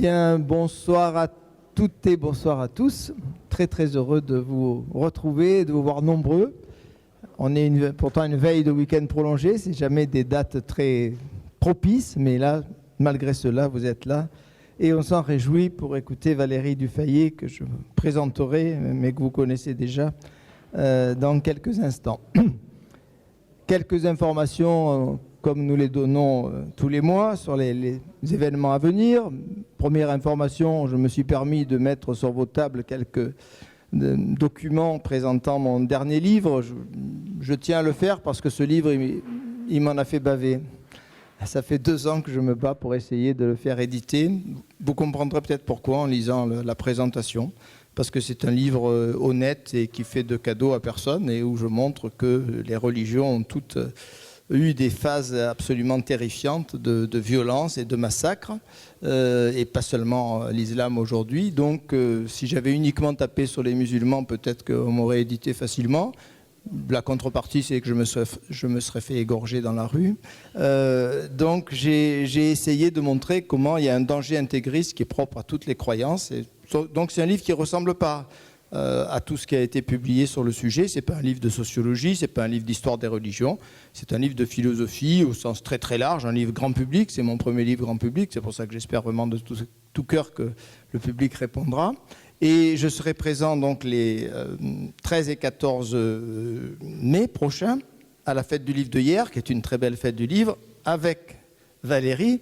Bien, bonsoir à toutes et bonsoir à tous. Très très heureux de vous retrouver, de vous voir nombreux. On est pourtant une veille de week-end prolongé, c'est jamais des dates très propices, mais là, malgré cela, vous êtes là. Et on s'en réjouit pour écouter Valérie Dufayet, que je présenterai, mais que vous connaissez déjà, dans quelques instants. Quelques informations, comme nous les donnons tous les mois, sur les événements à venir. Première information, je me suis permis de mettre sur vos tables quelques documents présentant mon dernier livre. Je tiens à le faire parce que ce livre, il m'en a fait baver. Ça fait 2 ans que je me bats pour essayer de le faire éditer. Vous comprendrez peut-être pourquoi en lisant la présentation. Parce que c'est un livre honnête et qui fait de cadeaux à personne et où je montre que les religions ont toutes eu des phases absolument terrifiantes de violence et de massacre, et pas seulement l'islam aujourd'hui. Donc si j'avais uniquement tapé sur les musulmans, peut-être qu'on m'aurait édité facilement. La contrepartie, c'est que je me serais fait égorger dans la rue. Donc j'ai essayé de montrer comment il y a un danger intégriste qui est propre à toutes les croyances. Donc c'est un livre qui ne ressemble pas à tout ce qui a été publié sur le sujet. Ce n'est pas un livre de sociologie, ce n'est pas un livre d'histoire des religions. C'est un livre de philosophie au sens très très large, un livre grand public. C'est mon premier livre grand public. C'est pour ça que j'espère vraiment de tout cœur que le public répondra. Et je serai présent donc les 13 et 14 mai prochains à la fête du livre de hier, qui est une très belle fête du livre, avec Valérie,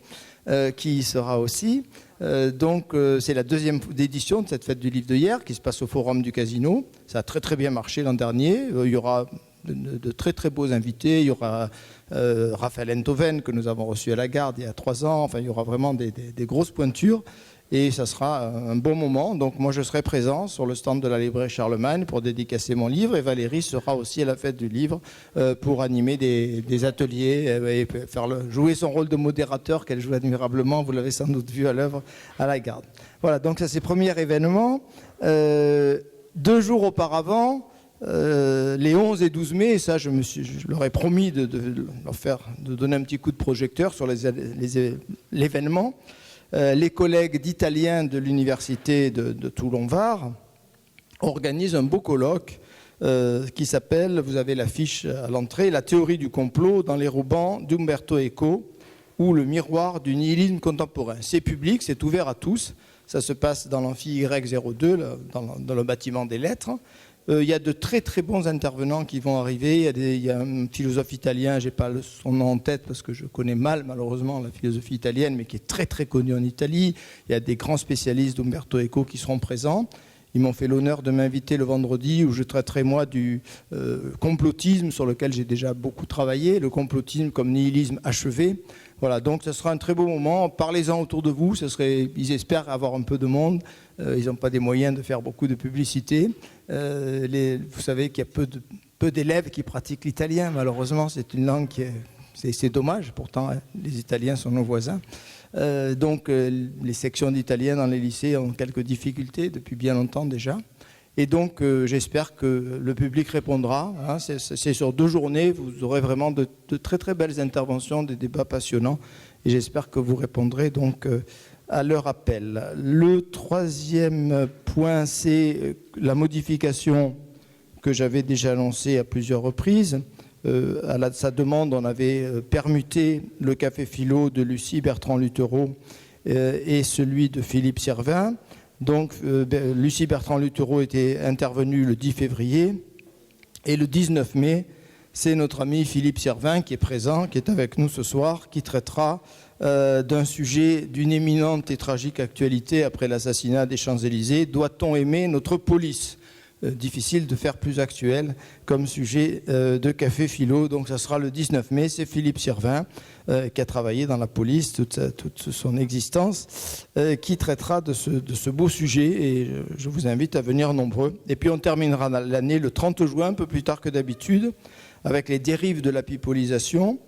qui y sera aussi. Donc c'est la 2e édition de cette fête du livre de hier qui se passe au Forum du Casino. Ça a très très bien marché l'an dernier. Il y aura de très très beaux invités. Il y aura Raphaël Enthoven que nous avons reçu à la Garde il y a 3 ans. Enfin, il y aura vraiment des grosses pointures. Et ça sera un bon moment. Donc moi je serai présent sur le stand de la librairie Charlemagne pour dédicacer mon livre. Et Valérie sera aussi à la fête du livre pour animer des ateliers et jouer son rôle de modérateur qu'elle joue admirablement. Vous l'avez sans doute vu à l'œuvre à la Garde. Voilà, donc ça c'est le premier événement. 2 jours auparavant, les 11 et 12 mai, et ça je leur ai promis de donner un petit coup de projecteur sur l'événement. Les collègues d'Italiens de l'université de Toulon-Var organisent un beau colloque qui s'appelle, vous avez l'affiche à l'entrée, La théorie du complot dans les romans d'Umberto Eco ou le miroir du nihilisme contemporain. C'est public, c'est ouvert à tous. Ça se passe dans l'amphi Y02, dans le bâtiment des lettres. Il y a de très très bons intervenants qui vont arriver. Il y a un philosophe italien, je n'ai pas son nom en tête parce que je connais mal malheureusement la philosophie italienne, mais qui est très très connu en Italie. Il y a des grands spécialistes d'Umberto Eco qui seront présents. Ils m'ont fait l'honneur de m'inviter le vendredi où je traiterai moi du complotisme sur lequel j'ai déjà beaucoup travaillé, le complotisme comme nihilisme achevé. Voilà, donc ce sera un très beau moment. Parlez-en autour de vous. Ils espèrent avoir un peu de monde. Ils n'ont pas des moyens de faire beaucoup de publicité. Vous savez qu'il y a peu d'élèves qui pratiquent l'italien. Malheureusement, c'est une langue c'est dommage. Pourtant, les Italiens sont nos voisins. Donc, les sections d'italien dans les lycées ont quelques difficultés depuis bien longtemps déjà. Et donc, j'espère que le public répondra. Hein. C'est sur 2 journées. Vous aurez vraiment de très très belles interventions, des débats passionnants. Et j'espère que vous répondrez donc à leur appel. Le 3e point, c'est la modification que j'avais déjà annoncée à plusieurs reprises. À sa demande, on avait permuté le café philo de Lucie Bertrand-Luttereau et celui de Philippe Servin. Donc, Lucie Bertrand-Luttereau était intervenue le 10 février. Et le 19 mai, c'est notre ami Philippe Servin qui est présent, qui est avec nous ce soir, qui traitera d'un sujet d'une éminente et tragique actualité après l'assassinat des Champs-Élysées. Doit-on aimer notre police ? Difficile de faire plus actuel comme sujet de café philo. Donc ça sera le 19 mai. C'est Philippe Servin qui a travaillé dans la police toute son existence, qui traitera de ce beau sujet et je vous invite à venir nombreux. Et puis on terminera l'année le 30 juin, un peu plus tard que d'habitude, avec les dérives de la pipolisation.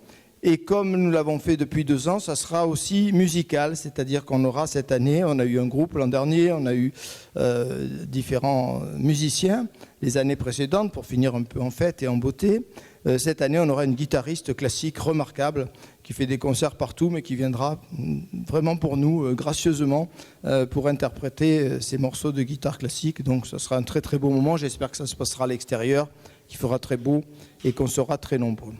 Et comme nous l'avons fait depuis 2 ans, ça sera aussi musical, c'est-à-dire qu'on aura cette année, on a eu un groupe l'an dernier, on a eu différents musiciens les années précédentes pour finir un peu en fête et en beauté. cette année, on aura une guitariste classique remarquable qui fait des concerts partout, mais qui viendra vraiment pour nous, gracieusement, pour interpréter ces morceaux de guitare classique. Donc ce sera un très très beau moment. J'espère que ça se passera à l'extérieur, qu'il fera très beau et qu'on sera très nombreux.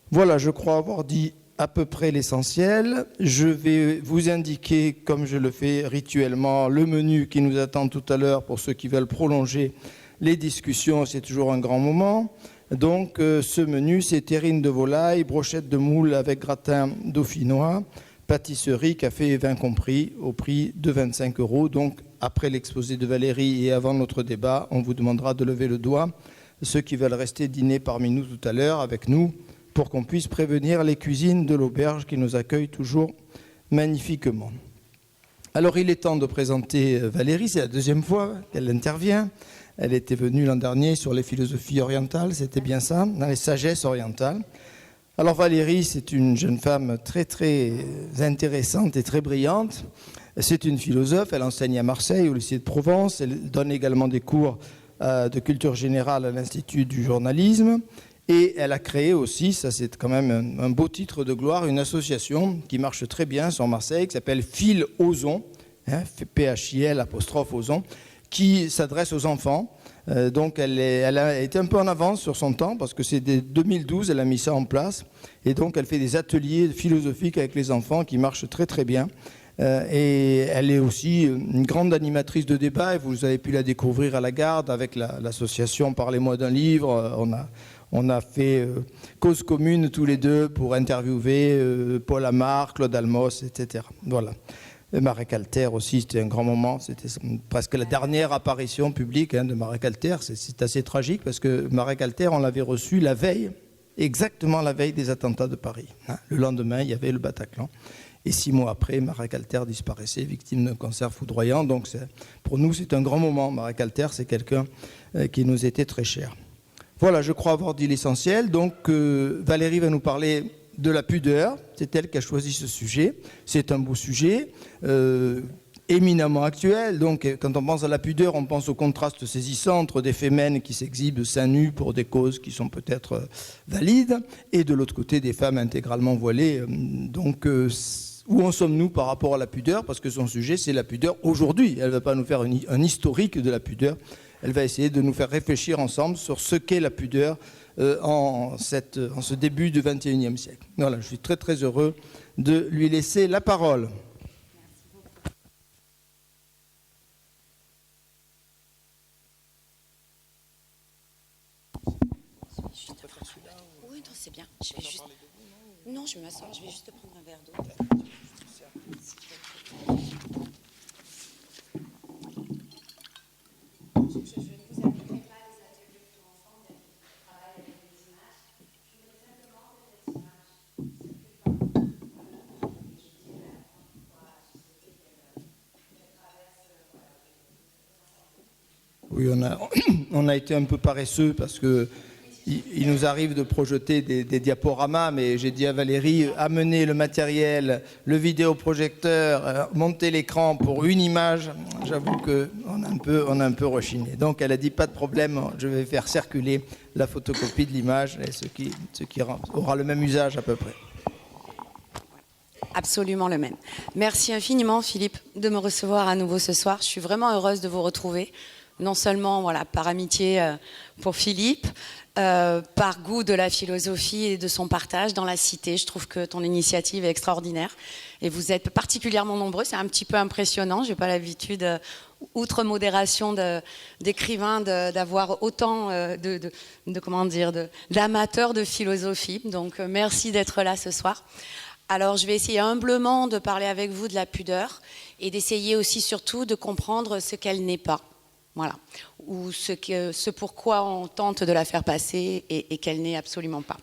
Voilà, je crois avoir dit à peu près l'essentiel. Je vais vous indiquer, comme je le fais rituellement, le menu qui nous attend tout à l'heure pour ceux qui veulent prolonger les discussions. C'est toujours un grand moment. Donc ce menu, c'est terrine de volaille, brochette de moule avec gratin dauphinois, pâtisserie, café et vin compris, au prix de 25 €. Donc après l'exposé de Valérie et avant notre débat, on vous demandera de lever le doigt, ceux qui veulent rester dîner parmi nous tout à l'heure avec nous, pour qu'on puisse prévenir les cuisines de l'auberge qui nous accueillent toujours magnifiquement. Alors il est temps de présenter Valérie, c'est la deuxième fois qu'elle intervient. Elle était venue l'an dernier sur les philosophies orientales, c'était bien ça, dans les sagesses orientales. Alors Valérie, c'est une jeune femme très très intéressante et très brillante. C'est une philosophe, elle enseigne à Marseille, au lycée de Provence. Elle donne également des cours de culture générale à l'Institut du journalisme. Et elle a créé aussi, ça c'est quand même un beau titre de gloire, une association qui marche très bien sur Marseille, qui s'appelle Phil Ozon, P-H-I-L apostrophe Ozon, qui s'adresse aux enfants. Donc elle a été un peu en avance sur son temps, parce que c'est dès 2012, elle a mis ça en place. Et donc elle fait des ateliers philosophiques avec les enfants qui marchent très très bien. Et elle est aussi une grande animatrice de débat, et vous avez pu la découvrir à la Garde avec l'association Parlez-moi d'un livre. On a fait cause commune tous les deux pour interviewer Paul Amar, Claude Almos, etc. Voilà. Marek Alter aussi, c'était un grand moment. C'était presque la dernière apparition publique de Marek Alter. C'est assez tragique parce que Marek Alter, on l'avait reçu la veille, exactement la veille des attentats de Paris. Le lendemain, il y avait le Bataclan. Et 6 mois après, Marek Alter disparaissait, victime d'un cancer foudroyant. Donc pour nous, c'est un grand moment. Marek Alter, c'est quelqu'un qui nous était très cher. Voilà, je crois avoir dit l'essentiel. Donc, Valérie va nous parler de la pudeur. C'est elle qui a choisi ce sujet. C'est un beau sujet, éminemment actuel. Donc, quand on pense à la pudeur, on pense au contraste saisissant entre des fémènes qui s'exhibent seins nus pour des causes qui sont peut-être valides, et de l'autre côté, des femmes intégralement voilées. Donc, où en sommes-nous par rapport à la pudeur? Parce que son sujet, c'est la pudeur aujourd'hui. Elle ne va pas nous faire un historique de la pudeur. Elle va essayer de nous faire réfléchir ensemble sur ce qu'est la pudeur en ce début du XXIe siècle. Voilà, je suis très très heureux de lui laisser la parole. Oui, non, c'est bien. Je vais juste... Non, je vais m'asseoir, je vais juste prendre un verre d'eau. Oui, on a été un peu paresseux parce que il nous arrive de projeter des diaporamas, mais j'ai dit à Valérie, amenez le matériel, le vidéoprojecteur, montez l'écran pour une image. J'avoue qu'on a un peu rechigné. Donc elle a dit, pas de problème, je vais faire circuler la photocopie de l'image, et ce qui aura le même usage à peu près. Absolument le même. Merci infiniment, Philippe, de me recevoir à nouveau ce soir. Je suis vraiment heureuse de vous retrouver. Non seulement par amitié pour Philippe, par goût de la philosophie et de son partage dans la cité. Je trouve que ton initiative est extraordinaire et vous êtes particulièrement nombreux. C'est un petit peu impressionnant. Je n'ai pas l'habitude, outre modération d'écrivains, d'avoir autant d'amateurs de philosophie. Donc merci d'être là ce soir. Alors je vais essayer humblement de parler avec vous de la pudeur et d'essayer aussi surtout de comprendre ce qu'elle n'est pas. Voilà, ou ce pourquoi on tente de la faire passer et qu'elle n'est absolument pas.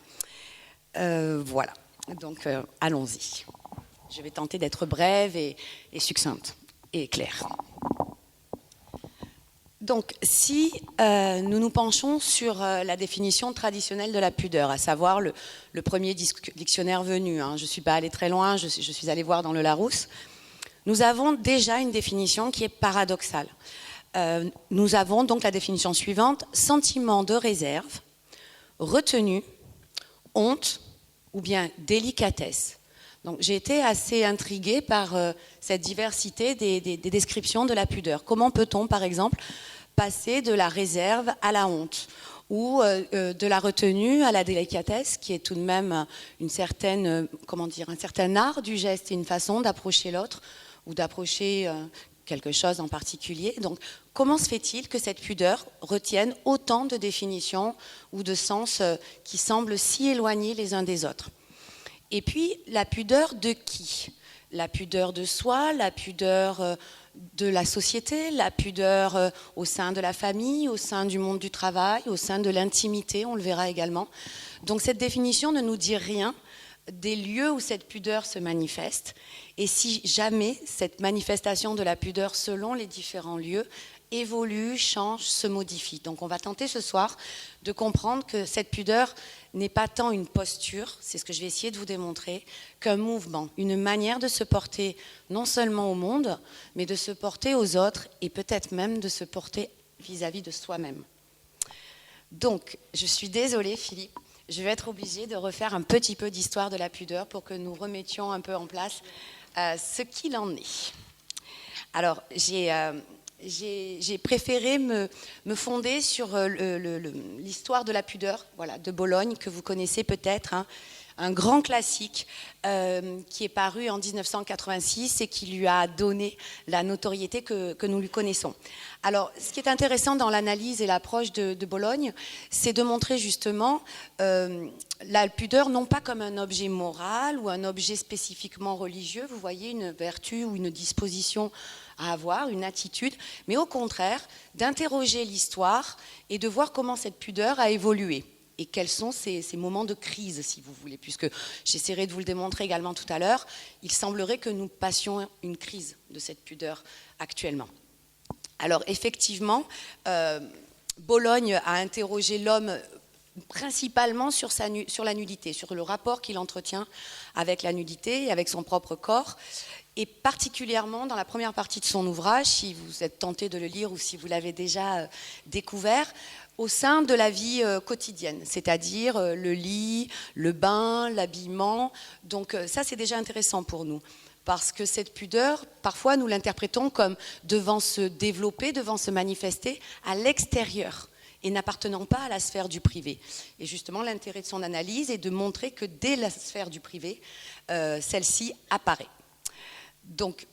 Voilà, donc allons-y. Je vais tenter d'être brève et succincte et claire. Donc, si nous nous penchons sur la définition traditionnelle de la pudeur, à savoir le premier dictionnaire venu, je ne suis pas allée très loin, je suis allée voir dans le Larousse, nous avons déjà une définition qui est paradoxale. Nous avons donc la définition suivante, sentiment de réserve, retenue, honte ou bien délicatesse. Donc j'ai été assez intriguée par cette diversité des descriptions de la pudeur. Comment peut-on, par exemple, passer de la réserve à la honte ou de la retenue à la délicatesse, qui est tout de même une certaine, un certain art du geste et une façon d'approcher l'autre ou d'approcher quelque chose en particulier. Donc, comment se fait-il que cette pudeur retienne autant de définitions ou de sens qui semblent si éloignés les uns des autres? Et puis, la pudeur de qui? La pudeur de soi, la pudeur de la société, la pudeur au sein de la famille, au sein du monde du travail, au sein de l'intimité, on le verra également. Donc cette définition ne nous dit rien des lieux où cette pudeur se manifeste, et si jamais cette manifestation de la pudeur selon les différents lieux évolue, change, se modifie. Donc on va tenter ce soir de comprendre que cette pudeur n'est pas tant une posture, c'est ce que je vais essayer de vous démontrer, qu'un mouvement, une manière de se porter non seulement au monde, mais de se porter aux autres et peut-être même de se porter vis-à-vis de soi-même. Donc, je suis désolée Philippe, je vais être obligée de refaire un petit peu d'histoire de la pudeur pour que nous remettions un peu en place ce qu'il en est. Alors, j'ai préféré me fonder sur l'histoire de la pudeur, voilà, de Bologne, que vous connaissez peut-être, hein, un grand classique qui est paru en 1986 et qui lui a donné la notoriété que nous lui connaissons. Alors, ce qui est intéressant dans l'analyse et l'approche de Bologne, c'est de montrer justement la pudeur non pas comme un objet moral ou un objet spécifiquement religieux, vous voyez, une vertu ou une disposition à avoir, une attitude, mais au contraire, d'interroger l'histoire et de voir comment cette pudeur a évolué. Et quels sont ces moments de crise, si vous voulez, puisque j'essaierai de vous le démontrer également tout à l'heure, il semblerait que nous passions une crise de cette pudeur actuellement. Alors effectivement, Bologne a interrogé l'homme principalement sur la nudité, sur le rapport qu'il entretient avec la nudité et avec son propre corps, et particulièrement dans la première partie de son ouvrage, si vous êtes tenté de le lire ou si vous l'avez déjà découvert, au sein de la vie quotidienne, c'est-à-dire le lit, le bain, l'habillement. Donc ça, c'est déjà intéressant pour nous, parce que cette pudeur, parfois, nous l'interprétons comme devant se développer, devant se manifester à l'extérieur et n'appartenant pas à la sphère du privé. Et justement, l'intérêt de son analyse est de montrer que dès la sphère du privé, celle-ci apparaît. Donc,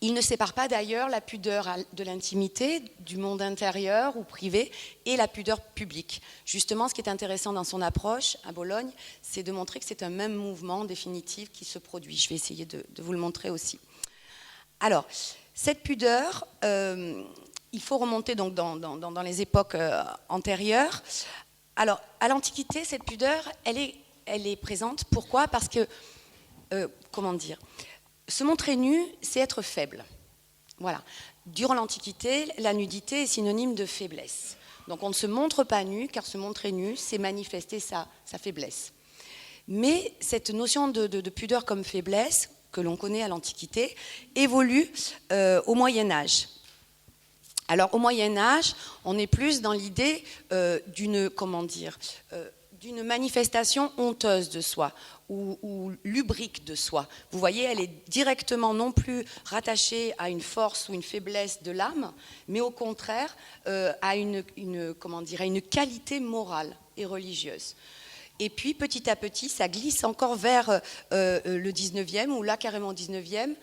il ne sépare pas d'ailleurs la pudeur de l'intimité, du monde intérieur ou privé, et la pudeur publique. Justement, ce qui est intéressant dans son approche à Bologne, c'est de montrer que c'est un même mouvement définitif qui se produit. Je vais essayer de vous le montrer aussi. Alors, cette pudeur, il faut remonter donc dans les époques antérieures. Alors, à l'Antiquité, cette pudeur, elle est présente. Pourquoi? Parce que, se montrer nu, c'est être faible. Voilà. Durant l'Antiquité, la nudité est synonyme de faiblesse. Donc on ne se montre pas nu, car se montrer nu, c'est manifester sa faiblesse. Mais cette notion de pudeur comme faiblesse, que l'on connaît à l'Antiquité, évolue au Moyen-Âge. Alors au Moyen-Âge, on est plus dans l'idée d'une manifestation honteuse de soi ou lubrique de soi. Vous voyez, elle est directement non plus rattachée à une force ou une faiblesse de l'âme, mais au contraire à une qualité morale et religieuse. Et puis petit à petit, ça glisse encore vers le 19e, ou là carrément 19e,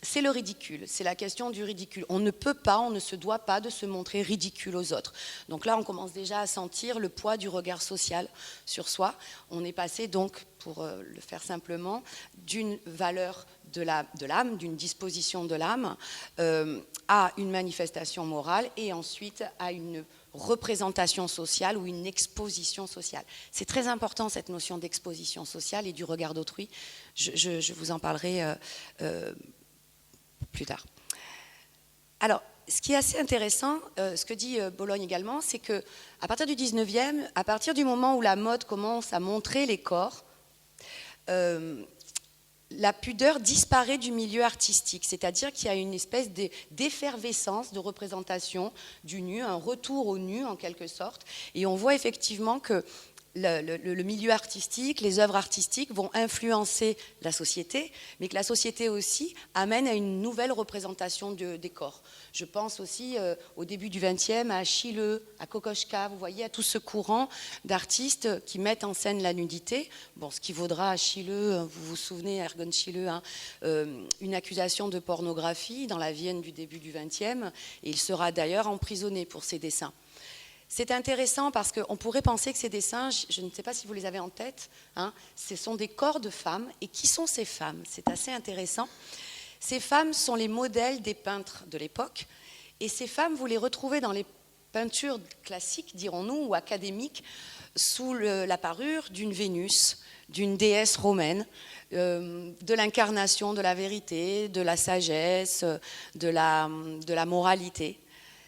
c'est le ridicule, c'est la question du ridicule. On ne peut pas, on ne se doit pas de se montrer ridicule aux autres. Donc là, on commence déjà à sentir le poids du regard social sur soi. On est passé donc, pour le faire simplement, d'une valeur de l'âme, d'une disposition de l'âme, à une manifestation morale et ensuite à une représentation sociale ou une exposition sociale. C'est très important cette notion d'exposition sociale et du regard d'autrui. Je vous en parlerai plus tard. Alors, ce qui est assez intéressant, ce que dit Bologne également, c'est qu'à partir du 19e, à partir du moment où la mode commence à montrer les corps, la pudeur disparaît du milieu artistique, c'est-à-dire qu'il y a une espèce d'effervescence de représentation du nu, un retour au nu en quelque sorte, et on voit effectivement que le milieu artistique, les œuvres artistiques vont influencer la société, mais que la société aussi amène à une nouvelle représentation des corps. Je pense aussi au début du XXe à Achille, à Kokoschka, vous voyez, à tout ce courant d'artistes qui mettent en scène la nudité. Bon, ce qui vaudra à Achille, vous vous souvenez, Ergon Schiele, hein, une accusation de pornographie dans la Vienne du début du XXe, et il sera d'ailleurs emprisonné pour ses dessins. C'est intéressant parce qu'on pourrait penser que ces dessins, je ne sais pas si vous les avez en tête, hein, ce sont des corps de femmes. Et qui sont ces femmes? C'est assez intéressant. Ces femmes sont les modèles des peintres de l'époque. Et ces femmes, vous les retrouvez dans les peintures classiques, dirons-nous, ou académiques, sous la parure d'une Vénus, d'une déesse romaine, de l'incarnation de la vérité, de la sagesse, de la moralité.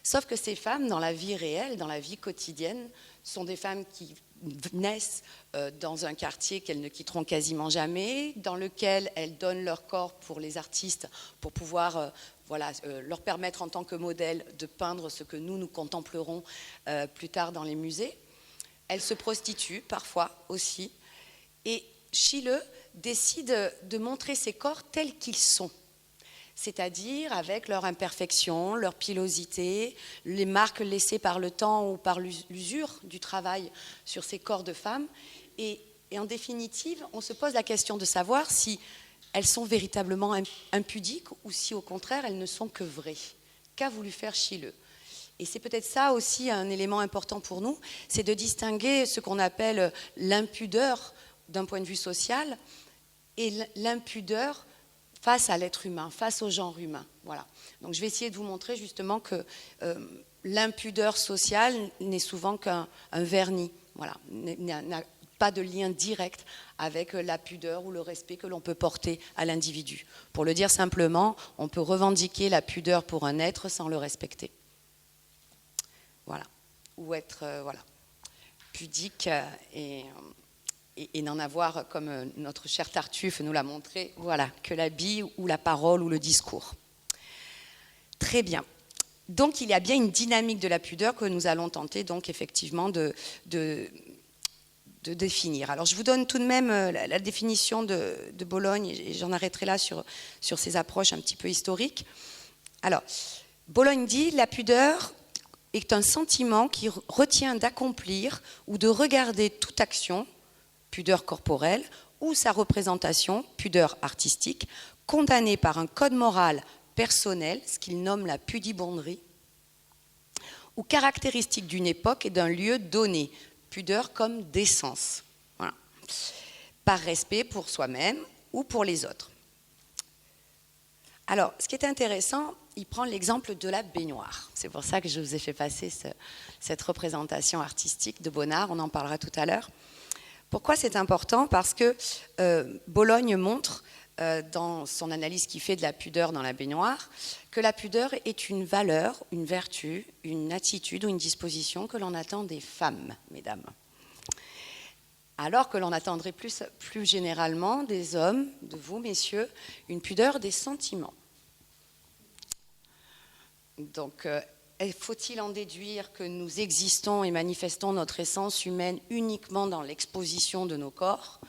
Sauf que ces femmes, dans la vie réelle, dans la vie quotidienne, sont des femmes qui naissent dans un quartier qu'elles ne quitteront quasiment jamais, dans lequel elles donnent leur corps pour les artistes, pour pouvoir leur permettre en tant que modèle de peindre ce que nous contemplerons plus tard dans les musées. Elles se prostituent parfois aussi. Et Schiele décide de montrer ces corps tels qu'ils sont. C'est-à-dire avec leur imperfection, leur pilosité, les marques laissées par le temps ou par l'usure du travail sur ces corps de femmes. Et en définitive, on se pose la question de savoir si elles sont véritablement impudiques ou si au contraire elles ne sont que vraies. Qu'a voulu faire Schiele? Et c'est peut-être ça aussi un élément important pour nous, c'est de distinguer ce qu'on appelle l'impudeur d'un point de vue social et l'impudeur face à l'être humain, face au genre humain. Voilà. Donc je vais essayer de vous montrer justement que l'impudeur sociale n'est souvent qu'un vernis, voilà, n'a pas de lien direct avec la pudeur ou le respect que l'on peut porter à l'individu. Pour le dire simplement, on peut revendiquer la pudeur pour un être sans le respecter. Voilà. Ou être pudique et n'en avoir, comme notre cher Tartuffe nous l'a montré, voilà, que la bille ou la parole ou le discours. Très bien. Donc il y a bien une dynamique de la pudeur que nous allons tenter donc effectivement de définir. Alors je vous donne tout de même la définition de Bologne et j'en arrêterai là sur ces approches un petit peu historiques. Alors, Bologne dit « La pudeur est un sentiment qui retient d'accomplir ou de regarder toute action, pudeur corporelle, ou sa représentation, pudeur artistique, condamnée par un code moral personnel, ce qu'il nomme la pudibonderie, ou caractéristique d'une époque et d'un lieu donné, pudeur comme décence, voilà, par respect pour soi-même ou pour les autres. Alors, ce qui est intéressant, il prend l'exemple de la baignoire. C'est pour ça que je vous ai fait passer cette représentation artistique de Bonnard, on en parlera tout à l'heure. Pourquoi c'est important? Parce que Bologne montre, dans son analyse qu'il fait de la pudeur dans la baignoire, que la pudeur est une valeur, une vertu, une attitude ou une disposition que l'on attend des femmes, mesdames. Alors que l'on attendrait plus généralement des hommes, de vous, messieurs, une pudeur des sentiments. Donc, faut-il en déduire que nous existons et manifestons notre essence humaine uniquement dans l'exposition de nos corps?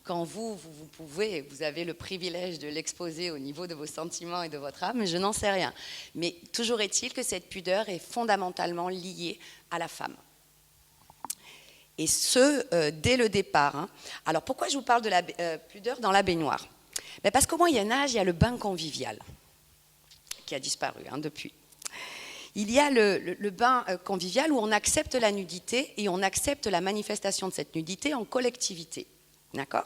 Quand vous pouvez, vous avez le privilège de l'exposer au niveau de vos sentiments et de votre âme, je n'en sais rien. Mais toujours est-il que cette pudeur est fondamentalement liée à la femme. Et ce, dès le départ. Hein. Alors pourquoi je vous parle de la pudeur dans la baignoire? Parce qu'au Moyen-Âge, il y a le bain convivial qui a disparu depuis. Il y a le bain convivial où on accepte la nudité et on accepte la manifestation de cette nudité en collectivité. D'accord?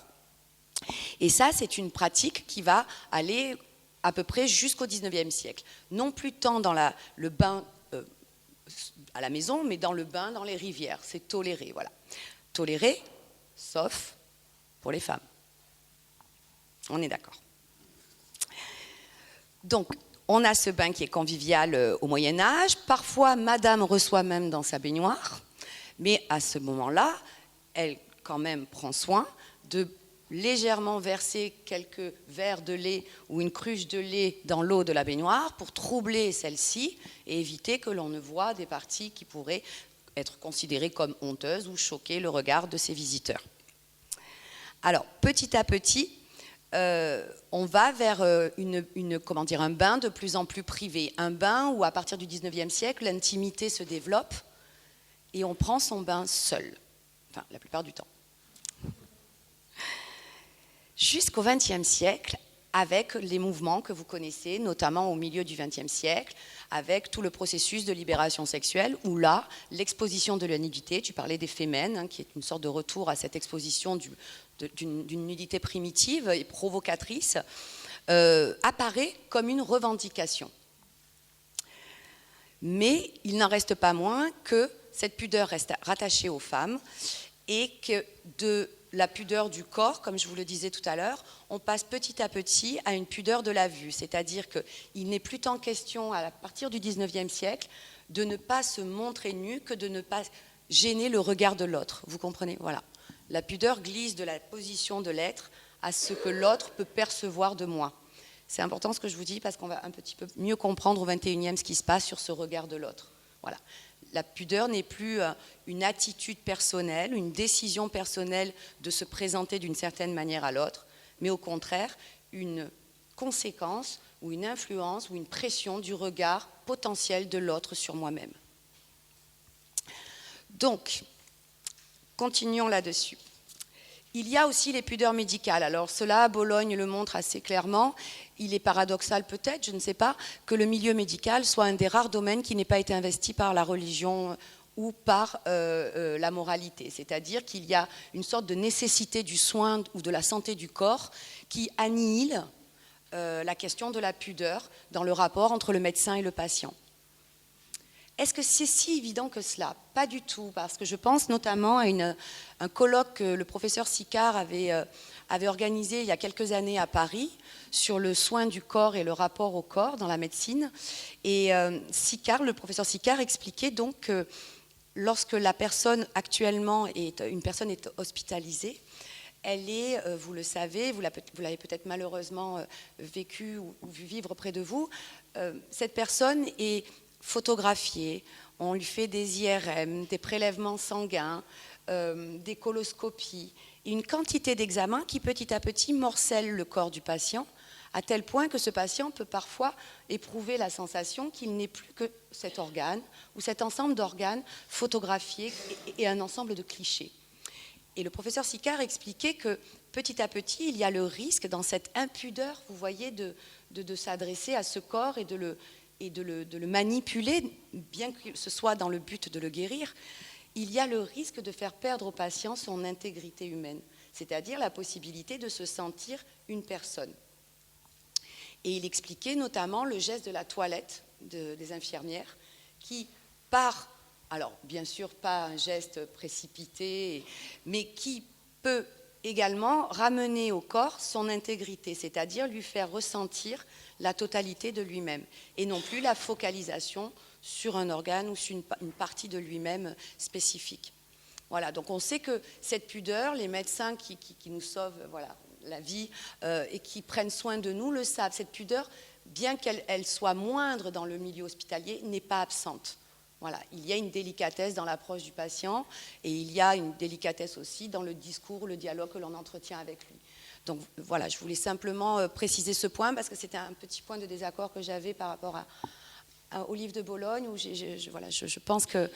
Et ça, c'est une pratique qui va aller à peu près jusqu'au XIXe siècle. Non plus tant dans le bain à la maison, mais dans le bain dans les rivières. C'est toléré, voilà. Toléré, sauf pour les femmes. On est d'accord. Donc, on a ce bain qui est convivial au Moyen-Âge. Parfois, madame reçoit même dans sa baignoire. Mais à ce moment-là, elle, quand même, prend soin de légèrement verser quelques verres de lait ou une cruche de lait dans l'eau de la baignoire pour troubler celle-ci et éviter que l'on ne voie des parties qui pourraient être considérée comme honteuse ou choquer le regard de ses visiteurs. Alors, petit à petit, on va vers un bain de plus en plus privé. Un bain où, à partir du 19e siècle, l'intimité se développe et on prend son bain seul. Enfin, la plupart du temps. Jusqu'au XXe siècle, avec les mouvements que vous connaissez, notamment au milieu du XXe siècle, avec tout le processus de libération sexuelle, où là, l'exposition de la nudité, tu parlais des fémènes, qui est une sorte de retour à cette exposition d'une nudité primitive et provocatrice, apparaît comme une revendication. Mais il n'en reste pas moins que cette pudeur reste rattachée aux femmes et que de la pudeur du corps, comme je vous le disais tout à l'heure, on passe petit à petit à une pudeur de la vue. C'est-à-dire qu'il n'est plus tant question, à partir du XIXe siècle, de ne pas se montrer nu que de ne pas gêner le regard de l'autre. Vous comprenez? Voilà. La pudeur glisse de la position de l'être à ce que l'autre peut percevoir de moi. C'est important ce que je vous dis parce qu'on va un petit peu mieux comprendre au XXIe ce qui se passe sur ce regard de l'autre. Voilà. La pudeur n'est plus une attitude personnelle, une décision personnelle de se présenter d'une certaine manière à l'autre, mais au contraire, une conséquence ou une influence ou une pression du regard potentiel de l'autre sur moi-même. Donc, continuons là-dessus. Il y a aussi les pudeurs médicales. Alors cela, Bologne le montre assez clairement. Il est paradoxal peut-être, je ne sais pas, que le milieu médical soit un des rares domaines qui n'ait pas été investi par la religion ou par la moralité. C'est-à-dire qu'il y a une sorte de nécessité du soin ou de la santé du corps qui annihile la question de la pudeur dans le rapport entre le médecin et le patient. Est-ce que c'est si évident que cela? Pas du tout, parce que je pense notamment à un colloque que le professeur Sicard avait organisé il y a quelques années à Paris sur le soin du corps et le rapport au corps dans la médecine. Et le professeur Sicard expliquait donc que lorsque la personne actuellement une personne est hospitalisée, elle est, vous le savez, vous l'avez peut-être malheureusement vécu ou vu vivre près de vous, cette personne est photographiée, on lui fait des IRM, des prélèvements sanguins, des coloscopies, et une quantité d'examens qui petit à petit morcellent le corps du patient, à tel point que ce patient peut parfois éprouver la sensation qu'il n'est plus que cet organe ou cet ensemble d'organes photographiés et un ensemble de clichés. Et le professeur Sicard expliquait que petit à petit, il y a le risque dans cette impudeur, vous voyez, de s'adresser à ce corps et de le manipuler, bien que ce soit dans le but de le guérir, il y a le risque de faire perdre au patient son intégrité humaine, c'est-à-dire la possibilité de se sentir une personne. Et il expliquait notamment le geste de la toilette des infirmières qui, alors bien sûr pas un geste précipité, mais qui peut également ramener au corps son intégrité, c'est-à-dire lui faire ressentir la totalité de lui-même et non plus la focalisation sur un organe ou sur une partie de lui-même spécifique. Voilà, donc on sait que cette pudeur, les médecins qui nous sauvent la vie et qui prennent soin de nous le savent. Cette pudeur, bien qu'elle soit moindre dans le milieu hospitalier, n'est pas absente. Voilà, il y a une délicatesse dans l'approche du patient et il y a une délicatesse aussi dans le discours, le dialogue que l'on entretient avec lui. Donc voilà, je voulais simplement préciser ce point parce que c'était un petit point de désaccord que j'avais par rapport au livre de Bologne où je pense que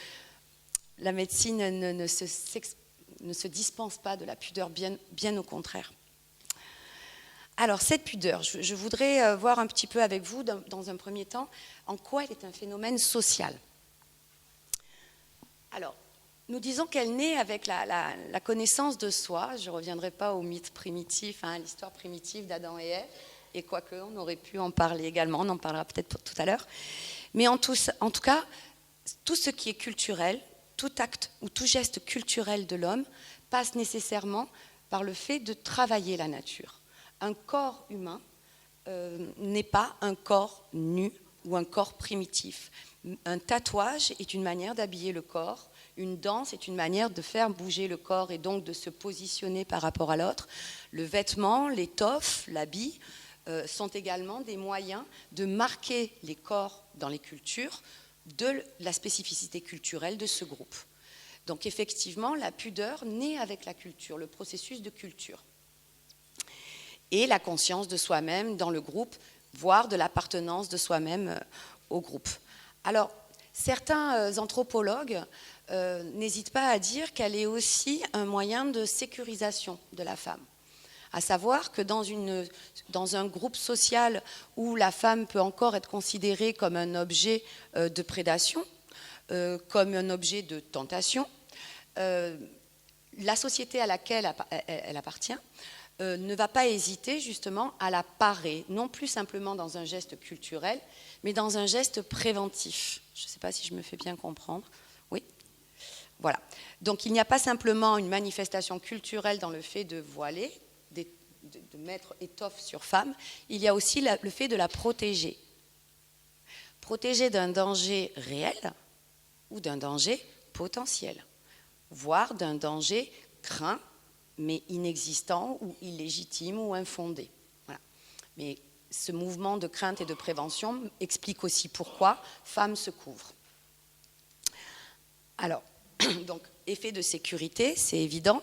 la médecine ne se dispense pas de la pudeur, bien au contraire. Alors cette pudeur, je voudrais voir un petit peu avec vous dans un premier temps en quoi elle est un phénomène social. Alors, nous disons qu'elle naît avec la connaissance de soi. Je ne reviendrai pas au mythe primitif, à l'histoire primitive d'Adam et Ève, et quoique on aurait pu en parler également, on en parlera peut-être tout à l'heure. Mais en tout cas, tout ce qui est culturel, tout acte ou tout geste culturel de l'homme passe nécessairement par le fait de travailler la nature. Un corps humain n'est pas un corps nu ou un corps primitif. Un tatouage est une manière d'habiller le corps, une danse est une manière de faire bouger le corps et donc de se positionner par rapport à l'autre. Le vêtement, l'étoffe, l'habit sont également des moyens de marquer les corps dans les cultures de la spécificité culturelle de ce groupe. Donc effectivement, la pudeur naît avec la culture, le processus de culture. Et la conscience de soi-même dans le groupe, voire de l'appartenance de soi-même au groupe. Alors, certains anthropologues n'hésitent pas à dire qu'elle est aussi un moyen de sécurisation de la femme. À savoir que dans un groupe social où la femme peut encore être considérée comme un objet de prédation, comme un objet de tentation, la société à laquelle elle appartient ne va pas hésiter justement à la parer, non plus simplement dans un geste culturel, mais dans un geste préventif. Je ne sais pas si je me fais bien comprendre. Oui. Voilà. Donc il n'y a pas simplement une manifestation culturelle dans le fait de voiler, de mettre étoffe sur femme, il y a aussi le fait de la protéger. Protéger d'un danger réel ou d'un danger potentiel, voire d'un danger craint, mais inexistant ou illégitime ou infondé. Voilà. Mais ce mouvement de crainte et de prévention explique aussi pourquoi femmes se couvrent. Alors, donc, effet de sécurité, c'est évident.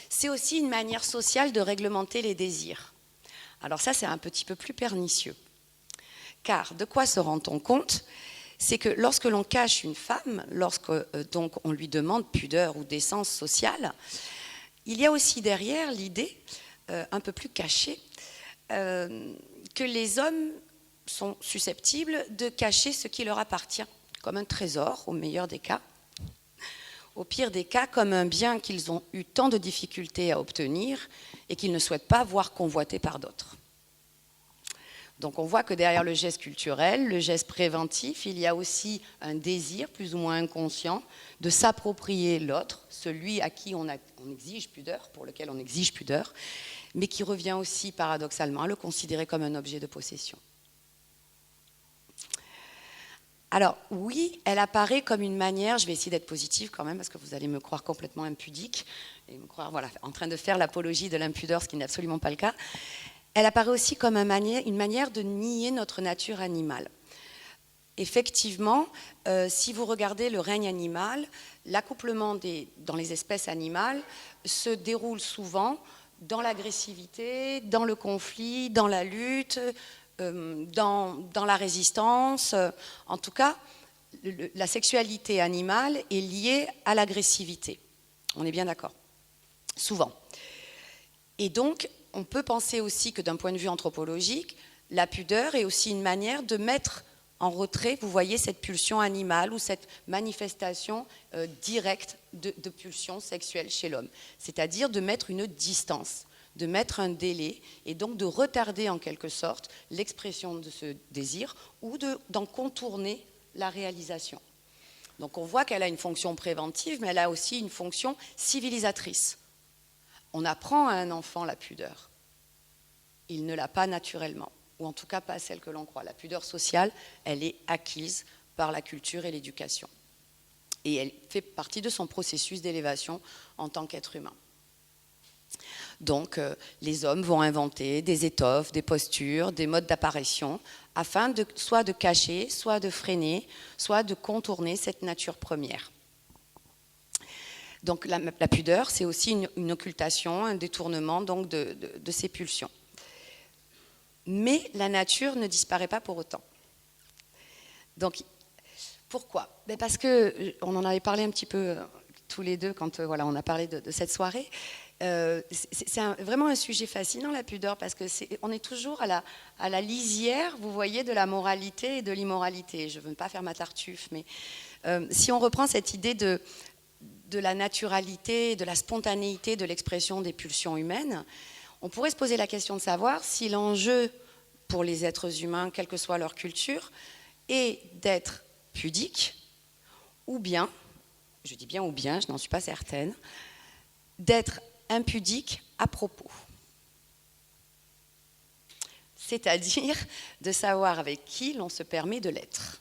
C'est aussi une manière sociale de réglementer les désirs. Alors ça, c'est un petit peu plus pernicieux. Car de quoi se rend-on compte ? C'est que lorsque l'on cache une femme, lorsque donc on lui demande pudeur ou décence sociale, il y a aussi derrière l'idée, un peu plus cachée, que les hommes sont susceptibles de cacher ce qui leur appartient, comme un trésor au meilleur des cas, au pire des cas comme un bien qu'ils ont eu tant de difficultés à obtenir et qu'ils ne souhaitent pas voir convoité par d'autres. Donc on voit que derrière le geste culturel, le geste préventif, il y a aussi un désir plus ou moins inconscient de s'approprier l'autre, celui à qui on exige pudeur, pour lequel on exige pudeur, mais qui revient aussi paradoxalement à le considérer comme un objet de possession. Alors oui, elle apparaît comme une manière, je vais essayer d'être positive quand même parce que vous allez me croire complètement impudique et me croire en train de faire l'apologie de l'impudeur, ce qui n'est absolument pas le cas. Elle apparaît aussi comme une manière de nier notre nature animale. Effectivement, si vous regardez le règne animal, l'accouplement dans les espèces animales se déroule souvent dans l'agressivité, dans le conflit, dans la lutte, dans la résistance. En tout cas, la sexualité animale est liée à l'agressivité. On est bien d'accord. Souvent. Et donc, on peut penser aussi que d'un point de vue anthropologique, la pudeur est aussi une manière de mettre en retrait, vous voyez, cette pulsion animale ou cette manifestation directe de pulsion sexuelle chez l'homme. C'est-à-dire de mettre une distance, de mettre un délai et donc de retarder en quelque sorte l'expression de ce désir ou d'en contourner la réalisation. Donc on voit qu'elle a une fonction préventive, mais elle a aussi une fonction civilisatrice. On apprend à un enfant la pudeur. Il ne l'a pas naturellement, ou en tout cas pas celle que l'on croit. La pudeur sociale, elle est acquise par la culture et l'éducation. Et elle fait partie de son processus d'élévation en tant qu'être humain. Donc, les hommes vont inventer des étoffes, des postures, des modes d'apparition, afin soit de cacher, soit de freiner, soit de contourner cette nature première. Donc, la pudeur, c'est aussi une occultation, un détournement donc, de ces pulsions. Mais la nature ne disparaît pas pour autant. Donc, pourquoi ? Parce qu'on en avait parlé un petit peu tous les deux quand on a parlé de cette soirée. C'est vraiment un sujet fascinant, la pudeur, parce qu'on est toujours à la lisière, vous voyez, de la moralité et de l'immoralité. Je ne veux pas faire ma tartuffe, mais si on reprend cette idée de la naturalité, de la spontanéité de l'expression des pulsions humaines, on pourrait se poser la question de savoir si l'enjeu pour les êtres humains, quelle que soit leur culture, est d'être pudique, ou bien, je dis bien ou bien, je n'en suis pas certaine, d'être impudique à propos. C'est-à-dire de savoir avec qui l'on se permet de l'être.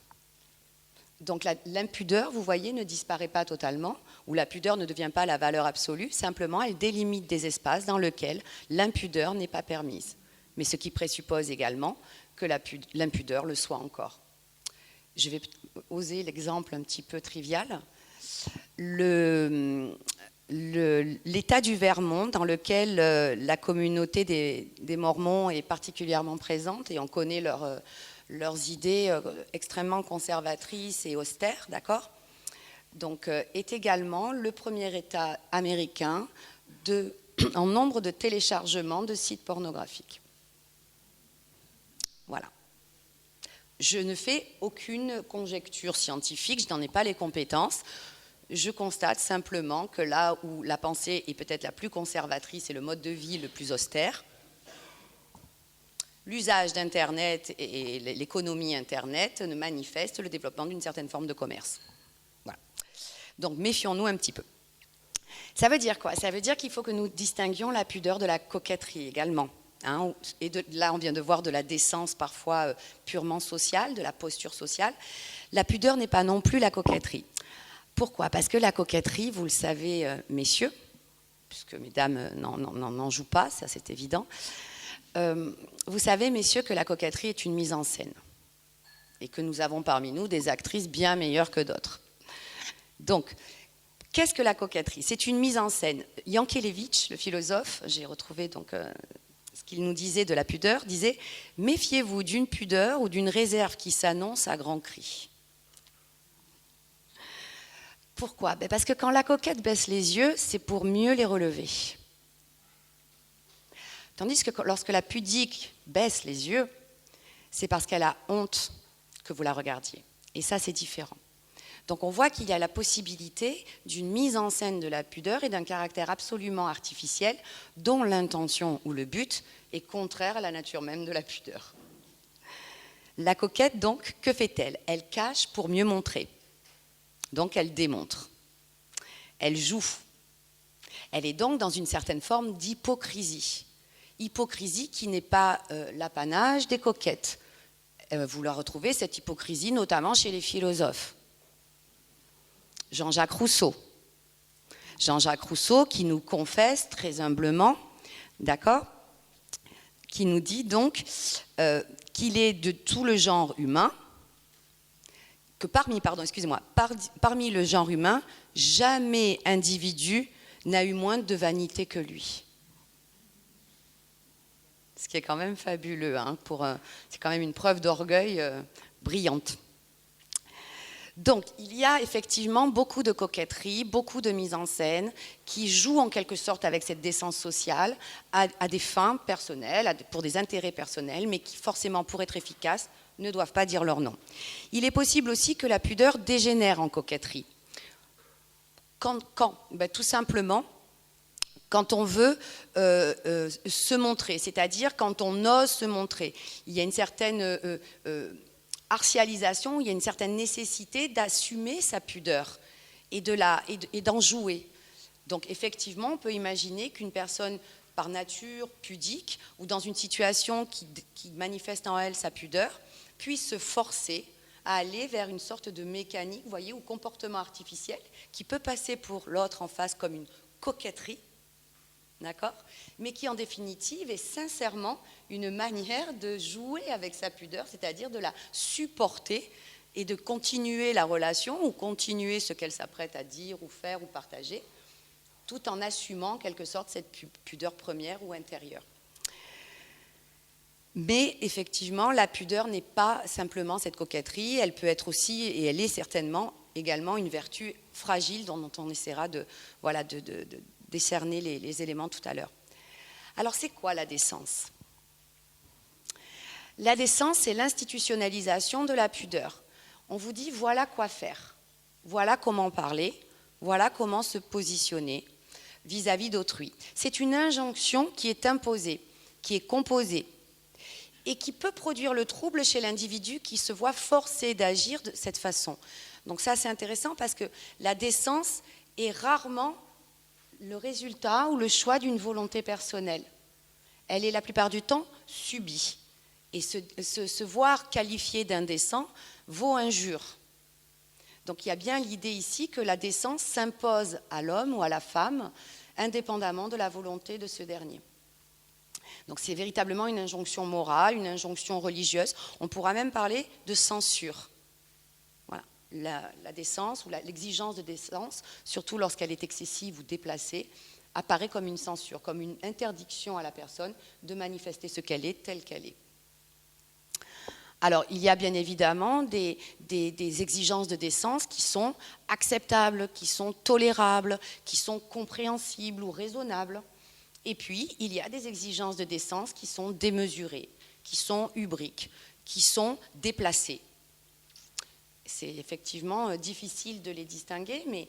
Donc l'impudeur, vous voyez, ne disparaît pas totalement, ou la pudeur ne devient pas la valeur absolue, simplement elle délimite des espaces dans lesquels l'impudeur n'est pas permise, mais ce qui présuppose également que l'impudeur le soit encore. Je vais oser l'exemple un petit peu trivial. l'État du Vermont, dans lequel la communauté des Mormons est particulièrement présente, et on connaît leurs idées extrêmement conservatrices et austères, d'accord ? Donc, est également le premier État américain en nombre de téléchargements de sites pornographiques. Voilà. Je ne fais aucune conjecture scientifique, je n'en ai pas les compétences. Je constate simplement que là où la pensée est peut-être la plus conservatrice et le mode de vie le plus austère, l'usage d'Internet et l'économie Internet manifestent le développement d'une certaine forme de commerce. Voilà. Donc méfions-nous un petit peu. Ça veut dire quoi ? Ça veut dire qu'il faut que nous distinguions la pudeur de la coquetterie également. Hein, et là, on vient de voir de la décence parfois purement sociale, de la posture sociale. La pudeur n'est pas non plus la coquetterie. Pourquoi ? Parce que la coquetterie, vous le savez, messieurs, puisque mesdames n'en jouent pas, ça c'est évident. Vous savez, messieurs, que la coquetterie est une mise en scène et que nous avons parmi nous des actrices bien meilleures que d'autres. Donc, qu'est-ce que la coquetterie ? C'est une mise en scène. Yankelevitch, le philosophe, j'ai retrouvé donc ce qu'il nous disait de la pudeur, disait « Méfiez-vous d'une pudeur ou d'une réserve qui s'annonce à grands cris ». Pourquoi ? Parce que quand la coquette baisse les yeux, c'est pour mieux les relever. Tandis que lorsque la pudique baisse les yeux, c'est parce qu'elle a honte que vous la regardiez. Et ça, c'est différent. Donc on voit qu'il y a la possibilité d'une mise en scène de la pudeur et d'un caractère absolument artificiel dont l'intention ou le but est contraire à la nature même de la pudeur. La coquette, donc, que fait-elle ? Elle cache pour mieux montrer. Donc elle démontre. Elle joue. Elle est donc dans une certaine forme d'hypocrisie. Hypocrisie qui n'est pas l'apanage des coquettes. Vous la retrouvez, cette hypocrisie, notamment chez les philosophes. Jean-Jacques Rousseau. Jean-Jacques Rousseau qui nous confesse très humblement, d'accord, qui nous dit donc qu'il est de tout le genre humain, que parmi le genre humain, jamais individu n'a eu moins de vanité que lui. Ce qui est quand même fabuleux, hein, c'est quand même une preuve d'orgueil brillante. Donc, il y a effectivement beaucoup de coquetterie, beaucoup de mise en scène qui jouent en quelque sorte avec cette décence sociale à des fins personnelles, pour des intérêts personnels, mais qui forcément, pour être efficaces, ne doivent pas dire leur nom. Il est possible aussi que la pudeur dégénère en coquetterie. Quand tout simplement, quand on veut se montrer, c'est-à-dire quand on ose se montrer. Il y a une certaine artialisation, il y a une certaine nécessité d'assumer sa pudeur et d'en jouer. Donc effectivement, on peut imaginer qu'une personne par nature pudique ou dans une situation qui manifeste en elle sa pudeur puisse se forcer à aller vers une sorte de mécanique, vous voyez, ou comportement artificiel qui peut passer pour l'autre en face comme une coquetterie, d'accord, mais qui en définitive est sincèrement une manière de jouer avec sa pudeur, c'est-à-dire de la supporter et de continuer la relation ou continuer ce qu'elle s'apprête à dire ou faire ou partager, tout en assumant en quelque sorte cette pudeur première ou intérieure. Mais effectivement, la pudeur n'est pas simplement cette coquetterie, elle peut être aussi, et elle est certainement également une vertu fragile dont on essaiera de décerner les éléments tout à l'heure. Alors c'est quoi la décence ? La décence, c'est l'institutionnalisation de la pudeur. On vous dit voilà quoi faire, voilà comment parler, voilà comment se positionner vis-à-vis d'autrui. C'est une injonction qui est imposée, qui est composée et qui peut produire le trouble chez l'individu qui se voit forcé d'agir de cette façon. Donc ça c'est intéressant parce que la décence est rarement le résultat ou le choix d'une volonté personnelle. Elle est la plupart du temps subie. Et se voir qualifié d'indécent vaut injure. Donc il y a bien l'idée ici que la décence s'impose à l'homme ou à la femme, indépendamment de la volonté de ce dernier. Donc c'est véritablement une injonction morale, une injonction religieuse. On pourra même parler de censure. Voilà. la décence ou l'exigence de décence, surtout lorsqu'elle est excessive ou déplacée, apparaît comme une censure, comme une interdiction à la personne de manifester ce qu'elle est, telle qu'elle est. Alors, il y a bien évidemment des exigences de décence qui sont acceptables, qui sont tolérables, qui sont compréhensibles ou raisonnables. Et puis, il y a des exigences de décence qui sont démesurées, qui sont hubriques, qui sont déplacées. C'est effectivement difficile de les distinguer, mais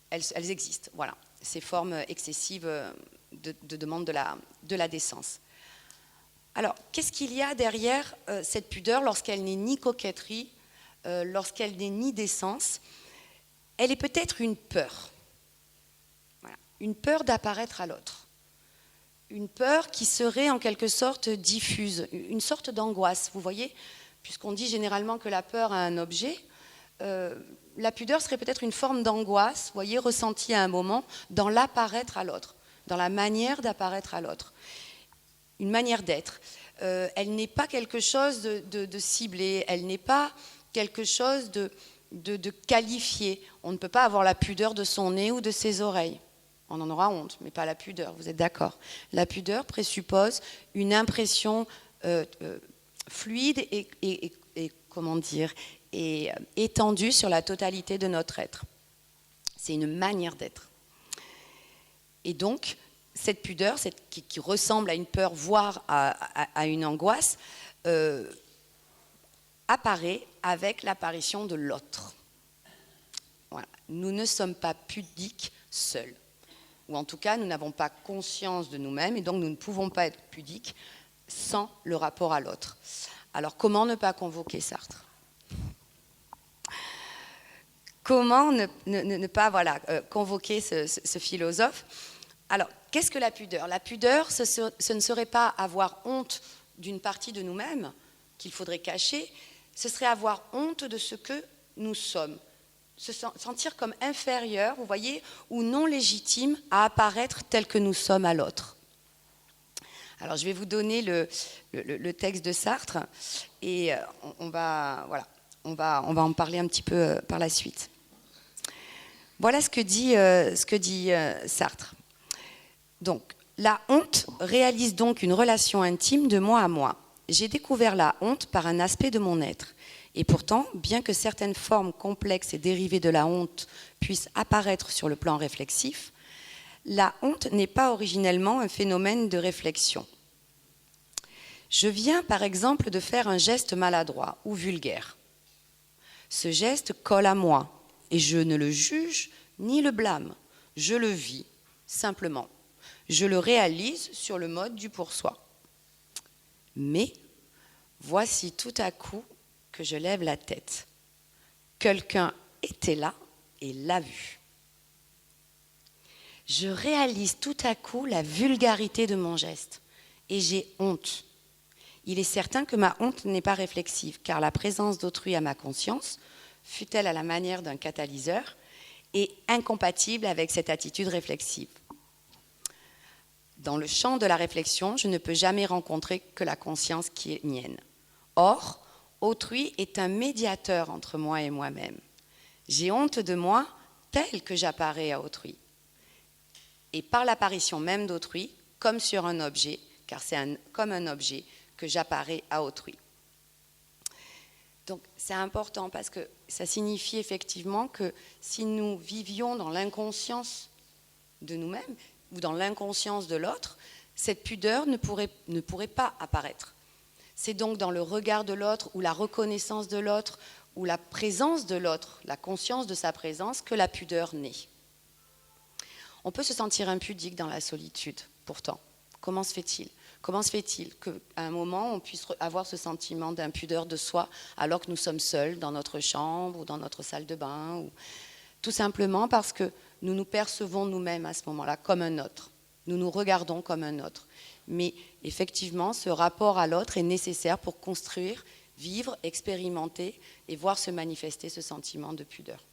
elles existent. Voilà, ces formes excessives de demande de la décence. Alors, qu'est-ce qu'il y a derrière cette pudeur lorsqu'elle n'est ni coquetterie, lorsqu'elle n'est ni décence? Elle est peut-être une peur. Voilà. Une peur d'apparaître à l'autre. Une peur qui serait en quelque sorte diffuse, une sorte d'angoisse. Vous voyez, puisqu'on dit généralement que la peur a un objet, la pudeur serait peut-être une forme d'angoisse, vous voyez, ressentie à un moment dans l'apparaître à l'autre, dans la manière d'apparaître à l'autre. Une manière d'être. Elle n'est pas quelque chose de ciblé, elle n'est pas quelque chose de qualifié. On ne peut pas avoir la pudeur de son nez ou de ses oreilles. On en aura honte, mais pas la pudeur, vous êtes d'accord? La pudeur présuppose une impression fluide et comment dire, et étendue sur la totalité de notre être. C'est une manière d'être. Et donc, cette pudeur, qui ressemble à une peur, voire à une angoisse, apparaît avec l'apparition de l'autre. Voilà. Nous ne sommes pas pudiques seuls. Ou en tout cas, nous n'avons pas conscience de nous-mêmes, et donc nous ne pouvons pas être pudiques sans le rapport à l'autre. Alors, comment ne pas convoquer Sartre? Comment ne pas convoquer ce philosophe? Alors, qu'est-ce que la pudeur? La pudeur, ce ne serait pas avoir honte d'une partie de nous-mêmes qu'il faudrait cacher, ce serait avoir honte de ce que nous sommes, se sentir comme inférieur, vous voyez, ou non légitime à apparaître tel que nous sommes à l'autre. Alors, je vais vous donner le texte de Sartre et on va en parler un petit peu par la suite. Voilà ce que dit Sartre. Donc, la honte réalise donc une relation intime de moi à moi. J'ai découvert la honte par un aspect de mon être. Et pourtant, bien que certaines formes complexes et dérivées de la honte puissent apparaître sur le plan réflexif, la honte n'est pas originellement un phénomène de réflexion. Je viens par exemple de faire un geste maladroit ou vulgaire. Ce geste colle à moi et je ne le juge ni le blâme. Je le vis simplement. Je le réalise sur le mode du pour soi. Mais voici tout à coup que je lève la tête. Quelqu'un était là et l'a vu. Je réalise tout à coup la vulgarité de mon geste et j'ai honte. Il est certain que ma honte n'est pas réflexive, car la présence d'autrui à ma conscience, fût-elle à la manière d'un catalyseur, est incompatible avec cette attitude réflexive. Dans le champ de la réflexion, je ne peux jamais rencontrer que la conscience qui est mienne. Or, autrui est un médiateur entre moi et moi-même. J'ai honte de moi tel que j'apparais à autrui. Et par l'apparition même d'autrui, comme sur un objet, car c'est comme un objet que j'apparais à autrui. Donc c'est important parce que ça signifie effectivement que si nous vivions dans l'inconscience de nous-mêmes ou dans l'inconscience de l'autre, cette pudeur ne pourrait pas apparaître. C'est donc dans le regard de l'autre ou la reconnaissance de l'autre ou la présence de l'autre, la conscience de sa présence, que la pudeur naît. On peut se sentir impudique dans la solitude, pourtant. Comment se fait-il ? Comment se fait-il qu'à un moment, on puisse avoir ce sentiment d'impudeur de soi alors que nous sommes seuls dans notre chambre ou dans notre salle de bain ou... Tout simplement parce que nous nous percevons nous-mêmes à ce moment-là comme un autre. Nous nous regardons comme un autre. Mais effectivement, ce rapport à l'autre est nécessaire pour construire, vivre, expérimenter et voir se manifester ce sentiment de pudeur.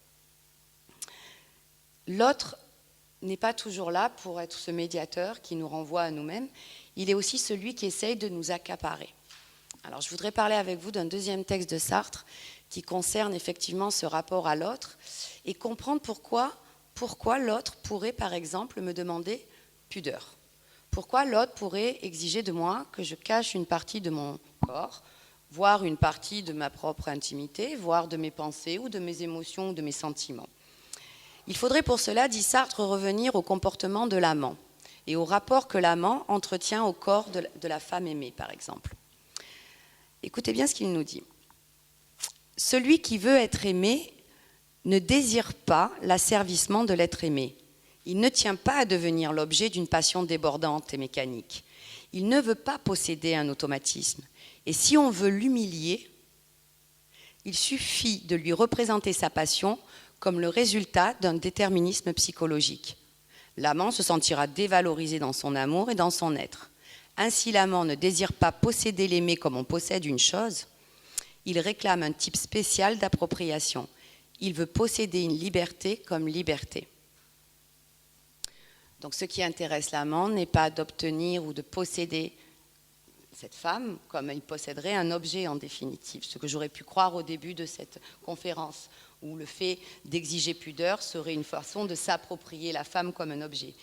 L'autre n'est pas toujours là pour être ce médiateur qui nous renvoie à nous-mêmes. Il est aussi celui qui essaye de nous accaparer. Alors, je voudrais parler avec vous d'un deuxième texte de Sartre qui concerne effectivement ce rapport à l'autre et comprendre pourquoi l'autre pourrait, par exemple, me demander pudeur. Pourquoi l'autre pourrait exiger de moi que je cache une partie de mon corps, voire une partie de ma propre intimité, voire de mes pensées ou de mes émotions ou de mes sentiments. Il faudrait pour cela, dit Sartre, revenir au comportement de l'amant et au rapport que l'amant entretient au corps de la femme aimée, par exemple. Écoutez bien ce qu'il nous dit. Celui qui veut être aimé ne désire pas l'asservissement de l'être aimé. Il ne tient pas à devenir l'objet d'une passion débordante et mécanique. Il ne veut pas posséder un automatisme. Et si on veut l'humilier, il suffit de lui représenter sa passion comme le résultat d'un déterminisme psychologique. L'amant se sentira dévalorisé dans son amour et dans son être. Ainsi, l'amant ne désire pas posséder l'aimé comme on possède une chose. Il réclame un type spécial d'appropriation. Il veut posséder une liberté comme liberté. Donc, ce qui intéresse l'amant n'est pas d'obtenir ou de posséder cette femme comme il posséderait un objet en définitive. Ce que j'aurais pu croire au début de cette conférence, où le fait d'exiger pudeur serait une façon de s'approprier la femme comme un objet.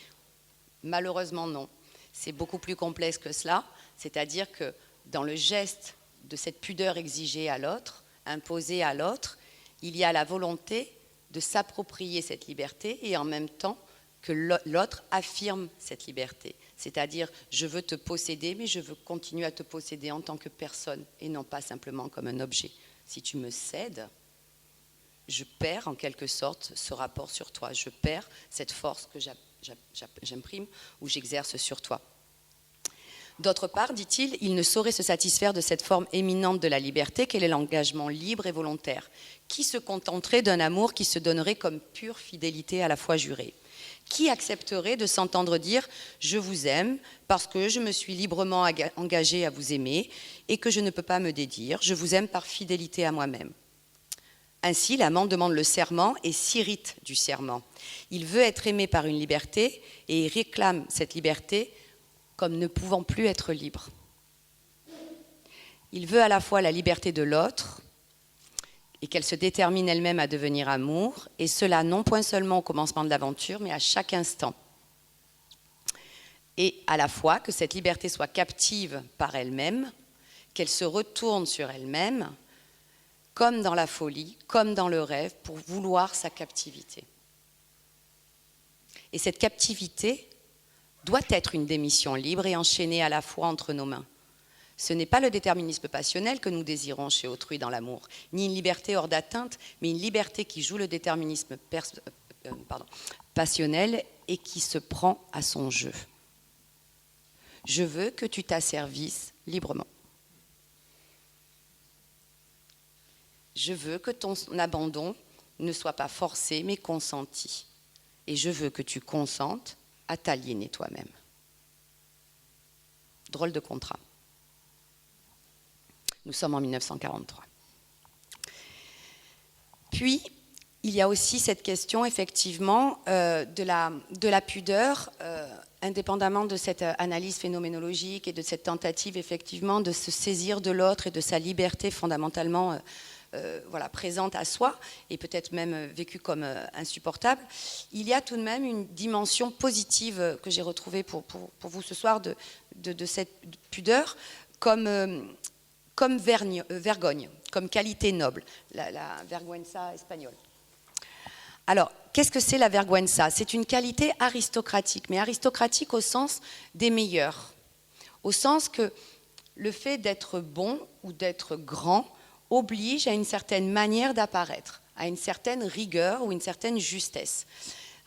Malheureusement, non. C'est beaucoup plus complexe que cela, c'est-à-dire que dans le geste de cette pudeur exigée à l'autre, imposée à l'autre, il y a la volonté de s'approprier cette liberté et en même temps que l'autre affirme cette liberté. C'est-à-dire, je veux te posséder, mais je veux continuer à te posséder en tant que personne et non pas simplement comme un objet. Si tu me cèdes, je perds en quelque sorte ce rapport sur toi. Je perds cette force que j'imprime ou j'exerce sur toi. D'autre part, dit-il, il ne saurait se satisfaire de cette forme éminente de la liberté qu'est l'engagement libre et volontaire. Qui se contenterait d'un amour qui se donnerait comme pure fidélité à la foi jurée ? Qui accepterait de s'entendre dire « je vous aime parce que je me suis librement engagé à vous aimer et que je ne peux pas me dédire, je vous aime par fidélité à moi-même ». Ainsi, l'amant demande le serment et s'irrite du serment. Il veut être aimé par une liberté et il réclame cette liberté comme ne pouvant plus être libre. Il veut à la fois la liberté de l'autre et qu'elle se détermine elle-même à devenir amour, et cela non point seulement au commencement de l'aventure, mais à chaque instant. Et à la fois que cette liberté soit captive par elle-même, qu'elle se retourne sur elle-même, comme dans la folie, comme dans le rêve, pour vouloir sa captivité. Et cette captivité doit être une démission libre et enchaînée à la fois entre nos mains. Ce n'est pas le déterminisme passionnel que nous désirons chez autrui dans l'amour, ni une liberté hors d'atteinte, mais une liberté qui joue le déterminisme passionnel et qui se prend à son jeu. Je veux que tu t'asservisses librement. Je veux que ton abandon ne soit pas forcé, mais consenti. Et je veux que tu consentes à t'aliéner toi-même. Drôle de contrat. Nous sommes en 1943. Puis, il y a aussi cette question, effectivement, de la pudeur, indépendamment de cette analyse phénoménologique et de cette tentative, effectivement, de se saisir de l'autre et de sa liberté fondamentalement présente à soi, et peut-être même vécue comme insupportable. Il y a tout de même une dimension positive que j'ai retrouvée pour vous ce soir de cette pudeur, comme vergogne, comme qualité noble, la vergüenza espagnole. Alors, qu'est-ce que c'est la vergüenza ? C'est une qualité aristocratique, mais aristocratique au sens des meilleurs, au sens que le fait d'être bon ou d'être grand oblige à une certaine manière d'apparaître, à une certaine rigueur ou une certaine justesse.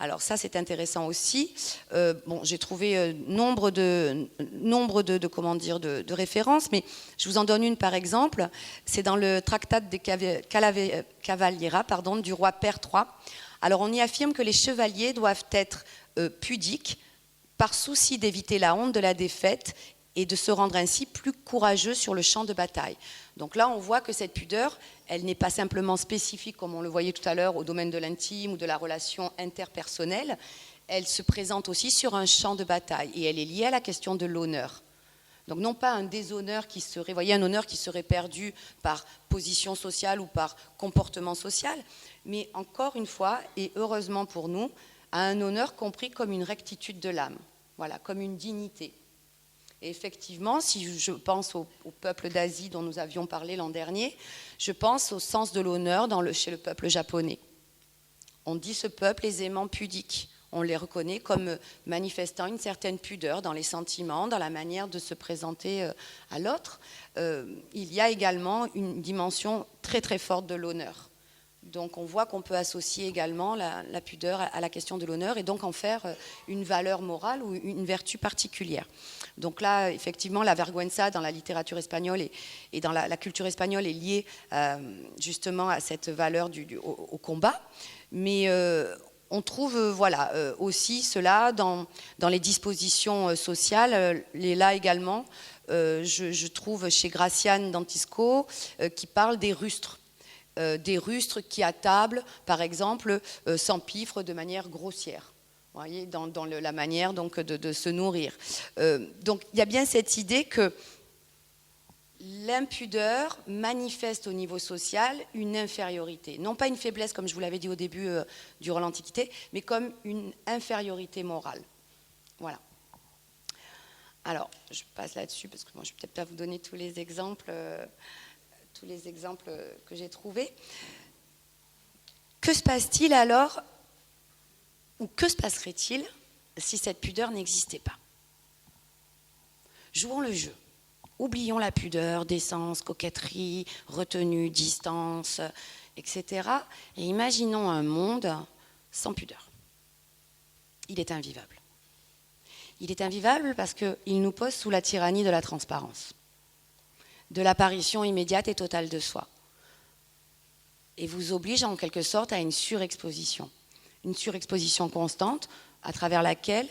Alors ça, c'est intéressant aussi. J'ai trouvé nombre de références, mais je vous en donne une par exemple. C'est dans le Tractat de Cavaliera, du roi Père III. Alors on y affirme que les chevaliers doivent être pudiques par souci d'éviter la honte de la défaite et de se rendre ainsi plus courageux sur le champ de bataille. Donc là, on voit que cette pudeur, elle n'est pas simplement spécifique, comme on le voyait tout à l'heure, au domaine de l'intime ou de la relation interpersonnelle. Elle se présente aussi sur un champ de bataille et elle est liée à la question de l'honneur. Donc non pas un déshonneur qui serait, voyez, un honneur qui serait perdu par position sociale ou par comportement social, mais encore une fois, et heureusement pour nous, un honneur compris comme une rectitude de l'âme, voilà, comme une dignité. Et effectivement, si je pense au peuple d'Asie dont nous avions parlé l'an dernier, je pense au sens de l'honneur chez le peuple japonais. On dit ce peuple aisément pudique. On les reconnaît comme manifestant une certaine pudeur dans les sentiments, dans la manière de se présenter à l'autre. Il y a également une dimension très très forte de l'honneur. Donc on voit qu'on peut associer également la pudeur à la question de l'honneur et donc en faire une valeur morale ou une vertu particulière. Donc là, effectivement, la vergüenza dans la littérature espagnole et dans la culture espagnole est liée justement à cette valeur au combat. Mais on trouve aussi cela dans les dispositions sociales. Et là également, je trouve chez Gracián d'Antisco qui parle des rustres. Des rustres qui à table, par exemple, s'empiffrent de manière grossière. Vous voyez, dans la manière donc, de se nourrir. Donc il y a bien cette idée que l'impudeur manifeste au niveau social une infériorité. Non pas une faiblesse, comme je vous l'avais dit au début durant l'Antiquité, mais comme une infériorité morale. Voilà. Alors, je passe là-dessus, parce que moi, je ne vais peut-être pas vous donner tous les exemples que j'ai trouvés. Que se passe-t-il alors, ou que se passerait-il si cette pudeur n'existait pas? Jouons le jeu. Oublions la pudeur, décence, coquetterie, retenue, distance, etc. Et imaginons un monde sans pudeur. Il est invivable. Il est invivable parce qu'il nous pose sous la tyrannie de la transparence, de l'apparition immédiate et totale de soi, et vous oblige en quelque sorte à une surexposition constante à travers laquelle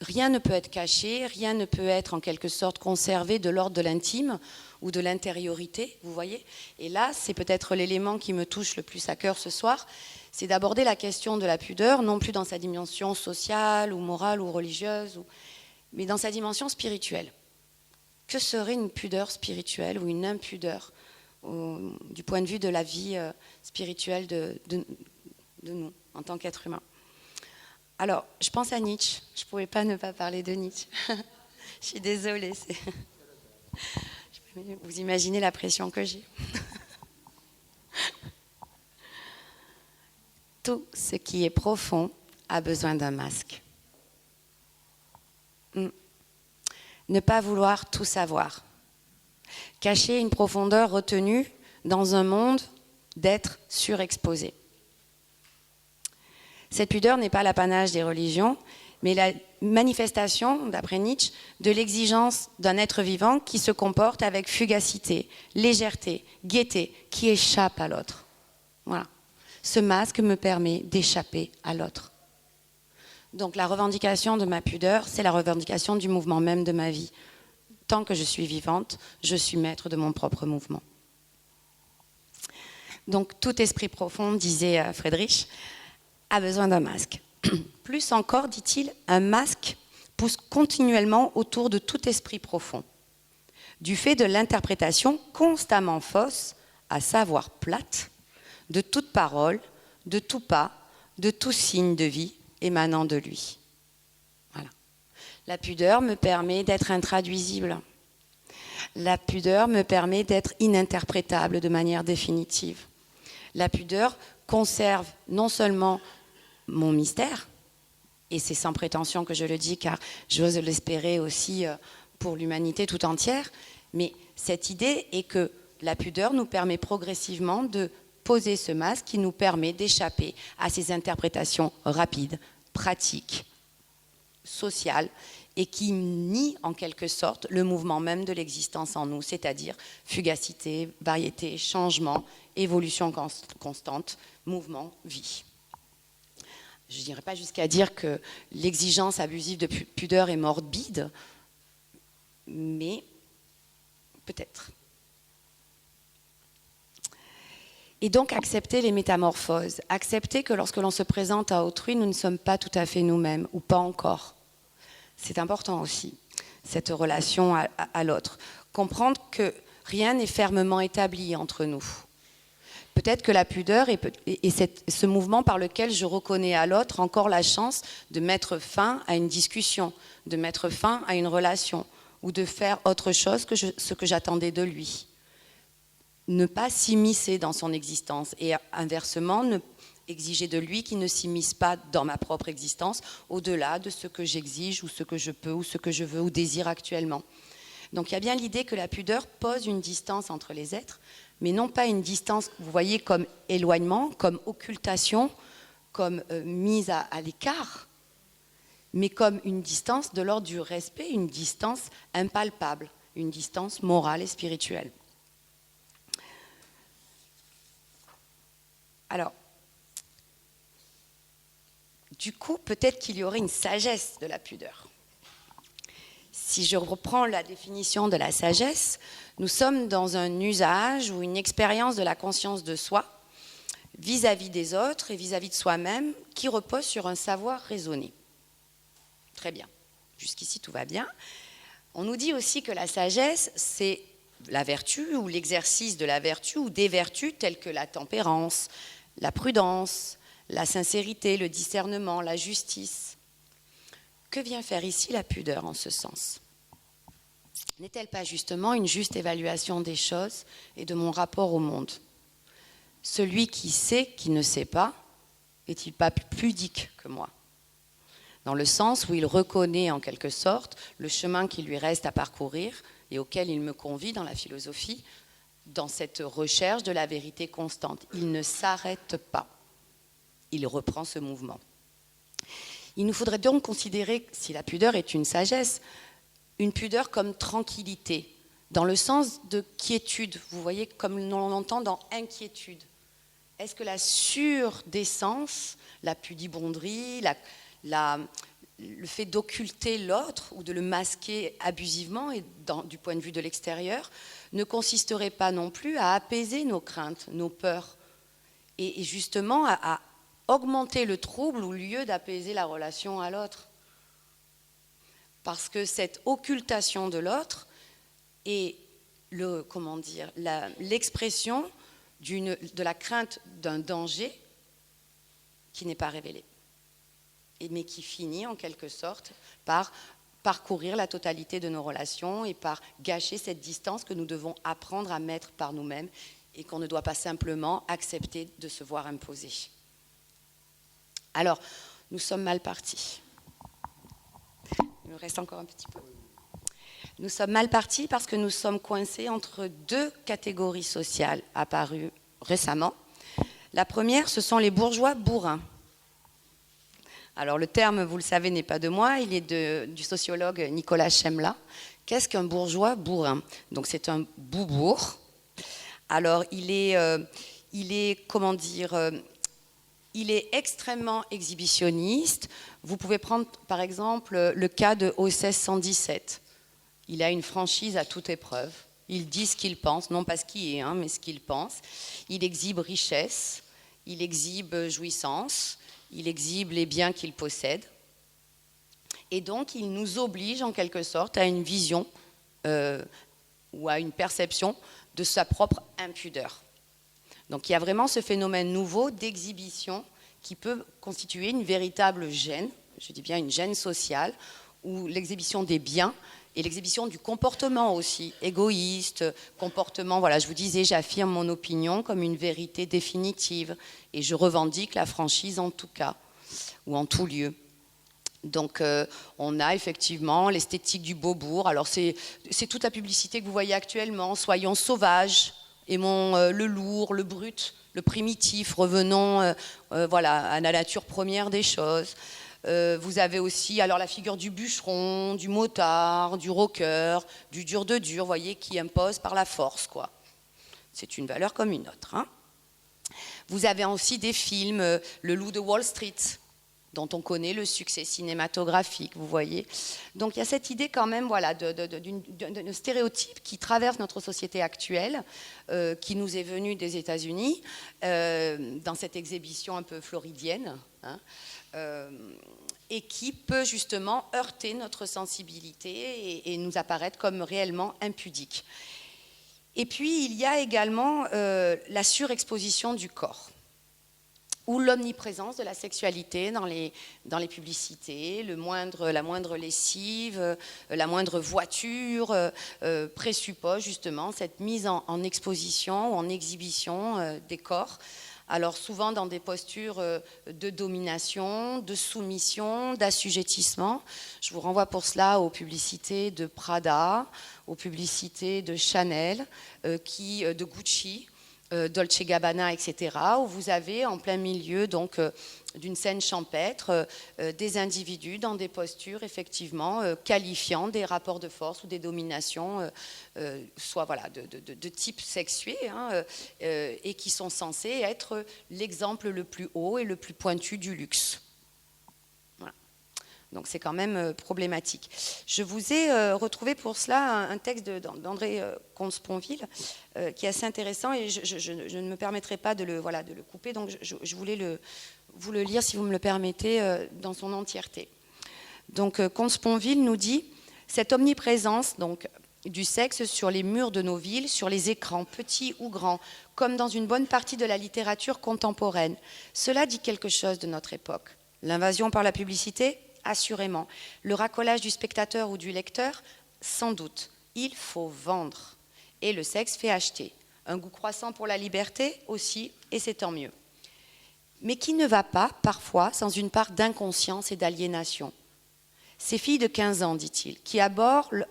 rien ne peut être caché, rien ne peut être en quelque sorte conservé de l'ordre de l'intime ou de l'intériorité, vous voyez. Et là, c'est peut-être l'élément qui me touche le plus à cœur ce soir, c'est d'aborder la question de la pudeur, non plus dans sa dimension sociale ou morale ou religieuse, mais dans sa dimension spirituelle. Que serait une pudeur spirituelle ou une impudeur du point de vue de la vie spirituelle de nous en tant qu'êtres humains? Alors, je pense à Nietzsche. Je ne pouvais pas ne pas parler de Nietzsche. Je suis désolée. Vous imaginez la pression que j'ai. Tout ce qui est profond a besoin d'un masque. Ne pas vouloir tout savoir. Cacher une profondeur retenue dans un monde d'être surexposé. Cette pudeur n'est pas l'apanage des religions, mais la manifestation, d'après Nietzsche, de l'exigence d'un être vivant qui se comporte avec fugacité, légèreté, gaieté, qui échappe à l'autre. Voilà. Ce masque me permet d'échapper à l'autre. Donc la revendication de ma pudeur, c'est la revendication du mouvement même de ma vie. Tant que je suis vivante, je suis maître de mon propre mouvement. Donc tout esprit profond, disait Friedrich, a besoin d'un masque. Plus encore, dit-il, un masque pousse continuellement autour de tout esprit profond, du fait de l'interprétation constamment fausse, à savoir plate, de toute parole, de tout pas, de tout signe de vie émanant de lui. Voilà. La pudeur me permet d'être intraduisible. La pudeur me permet d'être ininterprétable de manière définitive. La pudeur conserve non seulement mon mystère, et c'est sans prétention que je le dis, car j'ose l'espérer aussi pour l'humanité tout entière, mais cette idée est que la pudeur nous permet progressivement de poser ce masque qui nous permet d'échapper à ces interprétations rapides, pratiques, sociales, et qui nie en quelque sorte le mouvement même de l'existence en nous, c'est-à-dire fugacité, variété, changement, évolution constante, mouvement, vie. Je ne dirais pas jusqu'à dire que l'exigence abusive de pudeur est morbide, mais peut-être. Et donc accepter les métamorphoses, accepter que lorsque l'on se présente à autrui, nous ne sommes pas tout à fait nous-mêmes, ou pas encore. C'est important aussi. cette relation à l'autre. Comprendre que rien n'est fermement établi entre nous. Peut-être que la pudeur est ce mouvement par lequel je reconnais à l'autre encore la chance de mettre fin à une discussion, de mettre fin à une relation ou de faire autre chose que ce que j'attendais de lui. Ne pas s'immiscer dans son existence et inversement, exiger de lui qu'il ne s'immisce pas dans ma propre existence au-delà de ce que j'exige ou ce que je peux ou ce que je veux ou désire actuellement. Donc il y a bien l'idée que la pudeur pose une distance entre les êtres, mais non pas une distance, vous voyez, comme éloignement, comme occultation, comme mise à l'écart, mais comme une distance de l'ordre du respect, une distance impalpable, une distance morale et spirituelle. Alors, du coup, peut-être qu'il y aurait une sagesse de la pudeur. Si je reprends la définition de la sagesse, nous sommes dans un usage ou une expérience de la conscience de soi vis-à-vis des autres et vis-à-vis de soi-même qui repose sur un savoir raisonné. Très bien. Jusqu'ici, tout va bien. On nous dit aussi que la sagesse, c'est la vertu ou l'exercice de la vertu ou des vertus telles que la tempérance, la prudence, la sincérité, le discernement, la justice. Que vient faire ici la pudeur en ce sens? N'est-elle pas justement une juste évaluation des choses et de mon rapport au monde? Celui qui sait, qui ne sait pas, est-il pas plus pudique que moi? Dans le sens où il reconnaît en quelque sorte le chemin qui lui reste à parcourir et auquel il me convie dans la philosophie, dans cette recherche de la vérité constante. Il ne s'arrête pas. Il reprend ce mouvement. Il nous faudrait donc considérer, si la pudeur est une sagesse, une pudeur comme tranquillité, dans le sens de quiétude. Vous voyez, comme on l'entend dans inquiétude. Est-ce que la surdécence, la pudibonderie, le fait d'occulter l'autre ou de le masquer abusivement et du point de vue de l'extérieur ne consisterait pas non plus à apaiser nos craintes, nos peurs et justement à augmenter le trouble au lieu d'apaiser la relation à l'autre? Parce que cette occultation de l'autre est l'expression de la crainte d'un danger qui n'est pas révélé, mais qui finit en quelque sorte par parcourir la totalité de nos relations et par gâcher cette distance que nous devons apprendre à mettre par nous-mêmes et qu'on ne doit pas simplement accepter de se voir imposer. Alors, nous sommes mal partis. Il me reste encore un petit peu. Nous sommes mal partis parce que nous sommes coincés entre deux catégories sociales apparues récemment. La première, ce sont les bourgeois bourrins. Alors le terme, vous le savez, n'est pas de moi, il est du sociologue Nicolas Chemla. Qu'est-ce qu'un bourgeois bourrin? Donc c'est un boubourg. Alors il est extrêmement exhibitionniste. Vous pouvez prendre par exemple le cas de OSS 117. Il a une franchise à toute épreuve. Il dit ce qu'il pense, non pas ce qu'il est, mais ce qu'il pense. Il exhibe richesse, il exhibe jouissance, il exhibe les biens qu'il possède. Et donc, il nous oblige en quelque sorte à une vision ou à une perception de sa propre impudeur. Donc, il y a vraiment ce phénomène nouveau d'exhibition qui peut constituer une véritable gêne, je dis bien une gêne sociale, où l'exhibition des biens et l'exhibition du comportement aussi, égoïste, comportement, voilà, je vous disais, j'affirme mon opinion comme une vérité définitive et je revendique la franchise en tout cas, ou en tout lieu. Donc on a effectivement l'esthétique du beaubourg, alors c'est toute la publicité que vous voyez actuellement, soyons sauvages, aimons le lourd, le brut, le primitif, revenons voilà, à la nature première des choses. Vous avez aussi alors la figure du bûcheron, du motard, du rocker, du dur de dur, voyez, qui impose par la force, quoi. C'est une valeur comme une autre. Hein. Vous avez aussi des films, Le Loup de Wall Street, dont on connaît le succès cinématographique, vous voyez. Donc il y a cette idée quand même, voilà, d'un stéréotype qui traverse notre société actuelle, qui nous est venu des États-Unis, dans cette exhibition un peu floridienne. Hein. et qui peut justement heurter notre sensibilité et nous apparaître comme réellement impudique. Et puis, il y a également la surexposition du corps, ou l'omniprésence de la sexualité dans les publicités, la moindre lessive, la moindre voiture présuppose justement cette mise en exposition ou en exhibition des corps. Alors souvent dans des postures de domination, de soumission, d'assujettissement. Je vous renvoie pour cela aux publicités de Prada, aux publicités de Chanel, de Gucci, Dolce Gabbana, etc., où vous avez en plein milieu donc d'une scène champêtre des individus dans des postures effectivement qualifiant des rapports de force ou des dominations, soit voilà, de type sexué, hein, et qui sont censés être l'exemple le plus haut et le plus pointu du luxe. Voilà. Donc c'est quand même problématique. Je vous ai retrouvé pour cela un texte d'André Comte-Sponville qui est assez intéressant et je ne me permettrai pas de le couper, donc je voulais vous le lire, si vous me le permettez, dans son entièreté. Donc Comte-Sponville nous dit « Cette omniprésence donc, du sexe sur les murs de nos villes, sur les écrans, petits ou grands, comme dans une bonne partie de la littérature contemporaine, cela dit quelque chose de notre époque. L'invasion par la publicité ? Assurément. Le racolage du spectateur ou du lecteur ? Sans doute. Il faut vendre. Et le sexe fait acheter. Un goût croissant pour la liberté aussi, et c'est tant mieux. Mais qui ne va pas, parfois, sans une part d'inconscience et d'aliénation ? Ces filles de 15 ans, dit-il, qui abordent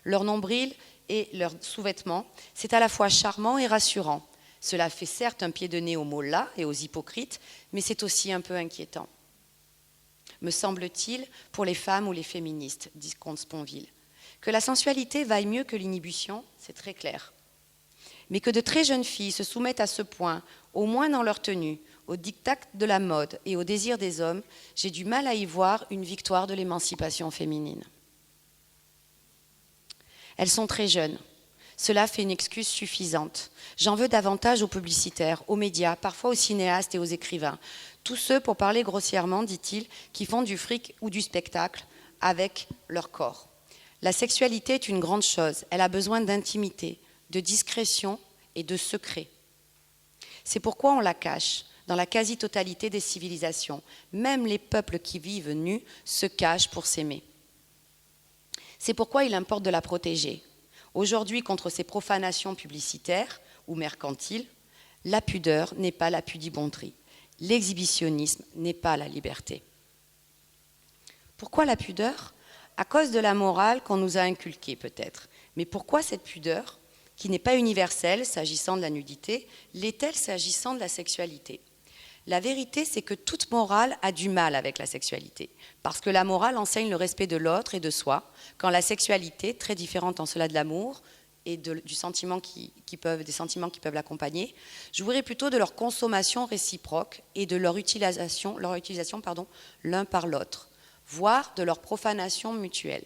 leur nombril et leurs sous-vêtements, c'est à la fois charmant et rassurant. Cela fait certes un pied de nez aux mollahs et aux hypocrites, mais c'est aussi un peu inquiétant. Me semble-t-il, pour les femmes ou les féministes, dit Comte-Sponville. Que la sensualité vaille mieux que l'inhibition, c'est très clair. Mais que de très jeunes filles se soumettent à ce point, au moins dans leur tenue, au diktat de la mode et au désir des hommes, j'ai du mal à y voir une victoire de l'émancipation féminine. Elles sont très jeunes. Cela fait une excuse suffisante. J'en veux davantage aux publicitaires, aux médias, parfois aux cinéastes et aux écrivains. Tous ceux, pour parler grossièrement, dit-il, qui font du fric ou du spectacle avec leur corps. La sexualité est une grande chose. Elle a besoin d'intimité, de discrétion et de secret. C'est pourquoi on la cache dans la quasi-totalité des civilisations. Même les peuples qui vivent nus se cachent pour s'aimer. C'est pourquoi il importe de la protéger. Aujourd'hui, contre ces profanations publicitaires ou mercantiles, la pudeur n'est pas la pudibonderie. L'exhibitionnisme n'est pas la liberté. Pourquoi la pudeur ? À cause de la morale qu'on nous a inculquée peut-être. Mais pourquoi cette pudeur, qui n'est pas universelle s'agissant de la nudité, l'est-elle s'agissant de la sexualité ? La vérité, c'est que toute morale a du mal avec la sexualité, parce que la morale enseigne le respect de l'autre et de soi, quand la sexualité, très différente en cela de l'amour et des sentiments qui peuvent l'accompagner, jouirait plutôt de leur consommation réciproque et de leur utilisation l'un par l'autre, voire de leur profanation mutuelle.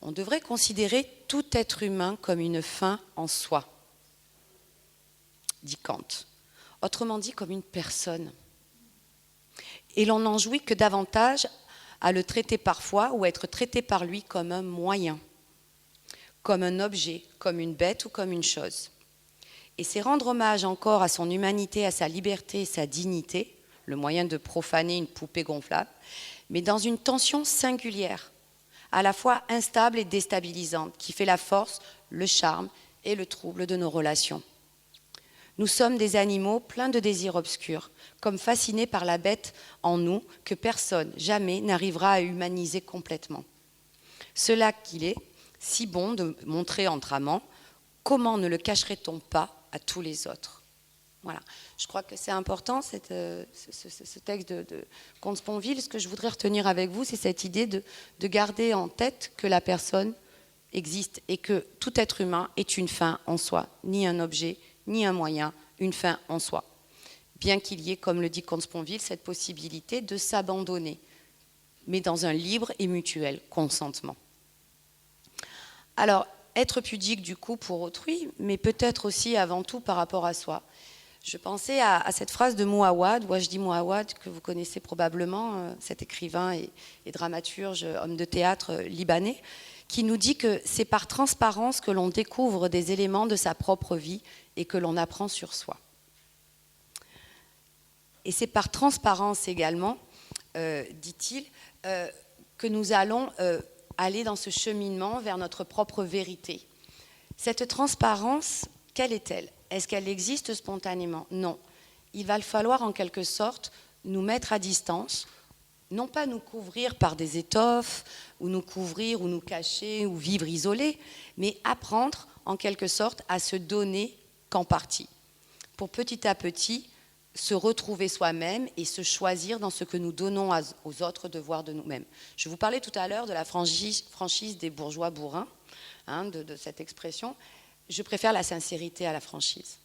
On devrait considérer tout être humain comme une fin en soi, dit Kant. Autrement dit, comme une personne. Et l'on n'en jouit que davantage à le traiter parfois ou à être traité par lui comme un moyen, comme un objet, comme une bête ou comme une chose. Et c'est rendre hommage encore à son humanité, à sa liberté et sa dignité, le moyen de profaner une poupée gonflable, mais dans une tension singulière, à la fois instable et déstabilisante, qui fait la force, le charme et le trouble de nos relations. Nous sommes des animaux pleins de désirs obscurs, comme fascinés par la bête en nous que personne, jamais, n'arrivera à humaniser complètement. Cela qu'il est si bon de montrer entre amants, comment ne le cacherait-on pas à tous les autres ? Voilà. Je crois que c'est important, ce texte de Comte-Sponville. Ce que je voudrais retenir avec vous, c'est cette idée de garder en tête que la personne existe et que tout être humain est une fin en soi, ni un objet, ni un moyen, une fin en soi. Bien qu'il y ait, comme le dit Comte-Sponville, cette possibilité de s'abandonner, mais dans un libre et mutuel consentement. Alors, être pudique du coup pour autrui, mais peut-être aussi avant tout par rapport à soi. Je pensais à cette phrase de Mouawad, Wajdi Mouawad, que vous connaissez probablement, cet écrivain et dramaturge, homme de théâtre libanais, qui nous dit que c'est par transparence que l'on découvre des éléments de sa propre vie et que l'on apprend sur soi. Et c'est par transparence également, dit-il, que nous allons aller dans ce cheminement vers notre propre vérité. Cette transparence, quelle est-elle ? Est-ce qu'elle existe spontanément ? Non. Il va falloir en quelque sorte nous mettre à distance, non pas nous couvrir par des étoffes, ou nous couvrir, ou nous cacher, ou vivre isolés, mais apprendre en quelque sorte à se donner qu'en partie, pour petit à petit se retrouver soi-même et se choisir dans ce que nous donnons aux autres de voir de nous-mêmes. Je vous parlais tout à l'heure de la franchise des bourgeois bourrins, de cette expression. Je préfère la sincérité à la franchise.